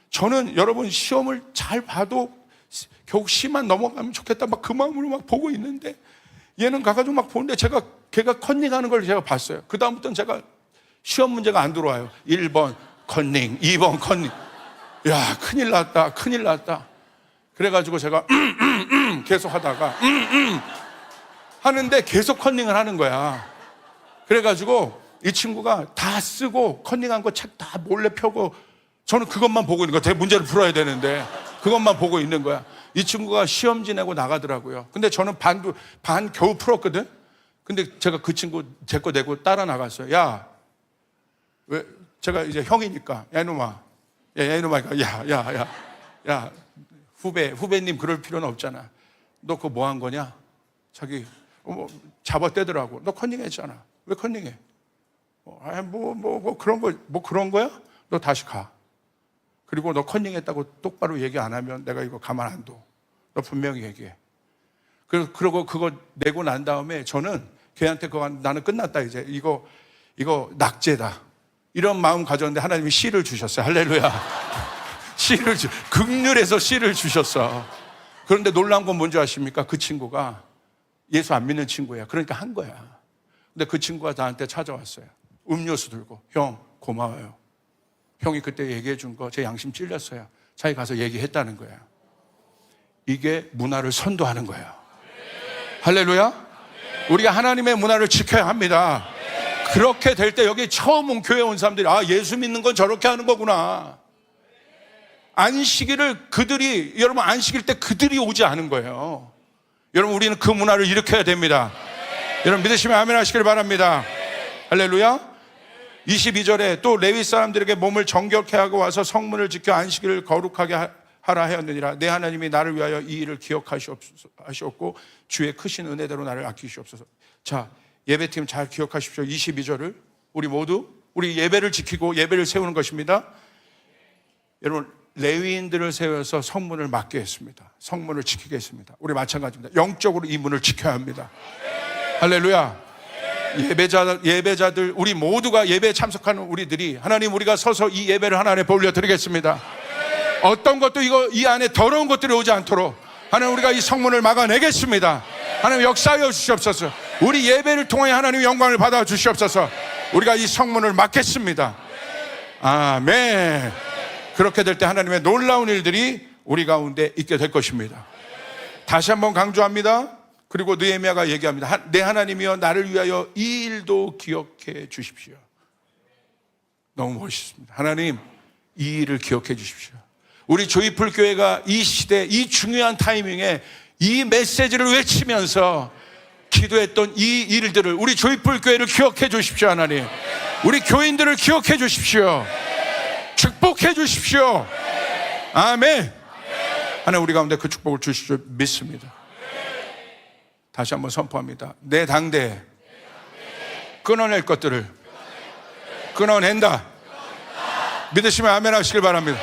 저는 여러분 시험을 잘 봐도 겨우 C만 넘어가면 좋겠다 막 그 마음으로 막 보고 있는데 얘는 가가지고 막 보는데 걔가 컨닝하는 걸 제가 봤어요. 그 다음부터는 제가 시험 문제가 안 들어와요. 1번 컨닝, 2번 컨닝. 야, 큰일 났다. 그래가지고 제가 계속 하다가 하는데 계속 컨닝을 하는 거야. 그래가지고 이 친구가 다 쓰고 컨닝한 거 책 다 몰래 펴고 저는 그것만 보고 있는 거야. 문제를 풀어야 되는데 그것만 보고 있는 거야. 이 친구가 시험 지내고 나가더라고요. 근데 저는 반 겨우 풀었거든. 근데 제가 그 친구 제 거 내고 따라 나갔어요. 야, 왜 제가 이제 형이니까 야 이놈아, 야 후배님 그럴 필요는 없잖아. 너 그거 뭐 한 거냐? 자기 잡아떼더라고. 너 컨닝했잖아. 왜 컨닝해? 그런 거야? 너 다시 가. 그리고 너 컨닝했다고 똑바로 얘기 안 하면 내가 이거 가만 안 둬. 너 분명히 얘기해. 그러고 그거 내고 난 다음에 저는 걔한테 나는 끝났다 이제. 이거 낙제다. 이런 마음 가졌는데 하나님이 C를 주셨어요. 할렐루야. 극률에서 C를 주셨어. 그런데 놀라운 건 뭔지 아십니까? 그 친구가 예수 안 믿는 친구야. 그러니까 한 거야. 근데 그 친구가 나한테 찾아왔어요. 음료수 들고. 형, 고마워요. 형이 그때 얘기해 준 거 제 양심 찔렸어요. 자기 가서 얘기했다는 거예요. 이게 문화를 선도하는 거예요. 할렐루야. 우리가 하나님의 문화를 지켜야 합니다. 그렇게 될 때 여기 처음 온 교회 온 사람들이 예수 믿는 건 저렇게 하는 거구나. 여러분 안식일 때 그들이 오지 않은 거예요. 여러분 우리는 그 문화를 일으켜야 됩니다. 여러분 믿으시면 아멘 하시길 바랍니다. 할렐루야. 22절에 또 레위 사람들에게 몸을 정결케 하고 와서 성문을 지켜 안식일을 거룩하게 하라 하였느니라. 내 하나님이 나를 위하여 이 일을 기억하시옵고 주의 크신 은혜대로 나를 아끼시옵소서. 자, 예배팀 잘 기억하십시오. 22절을 우리 모두 우리 예배를 지키고 예배를 세우는 것입니다. 여러분 레위인들을 세워서 성문을 맡게 했습니다. 성문을 지키게 했습니다. 우리 마찬가지입니다. 영적으로 이 문을 지켜야 합니다. 할렐루야. 예배자들 우리 모두가 예배에 참석하는 우리들이, 하나님, 우리가 서서 이 예배를 하나님 앞에 올려드리겠습니다. 어떤 것도 이 안에 더러운 것들이 오지 않도록 하나님, 우리가 이 성문을 막아내겠습니다. 하나님, 역사하여 주시옵소서. 우리 예배를 통해 하나님 영광을 받아 주시옵소서. 우리가 이 성문을 막겠습니다. 아멘. 그렇게 될 때 하나님의 놀라운 일들이 우리 가운데 있게 될 것입니다. 다시 한번 강조합니다. 그리고 느헤미야가 얘기합니다. 내 하나님이여, 나를 위하여 이 일도 기억해 주십시오. 너무 멋있습니다. 하나님, 이 일을 기억해 주십시오. 우리 조이풀 교회가 이 시대, 이 중요한 타이밍에 이 메시지를 외치면서 기도했던 이 일들을, 우리 조이풀 교회를 기억해 주십시오. 하나님, 우리 교인들을 기억해 주십시오. 축복해 주십시오. 아멘. 하나님, 우리 가운데 그 축복을 주실 줄 믿습니다. 다시 한번 선포합니다. 내 당대에 끊어낼 것들을 끊어낸다. 믿으시면 아멘 하시길 바랍니다.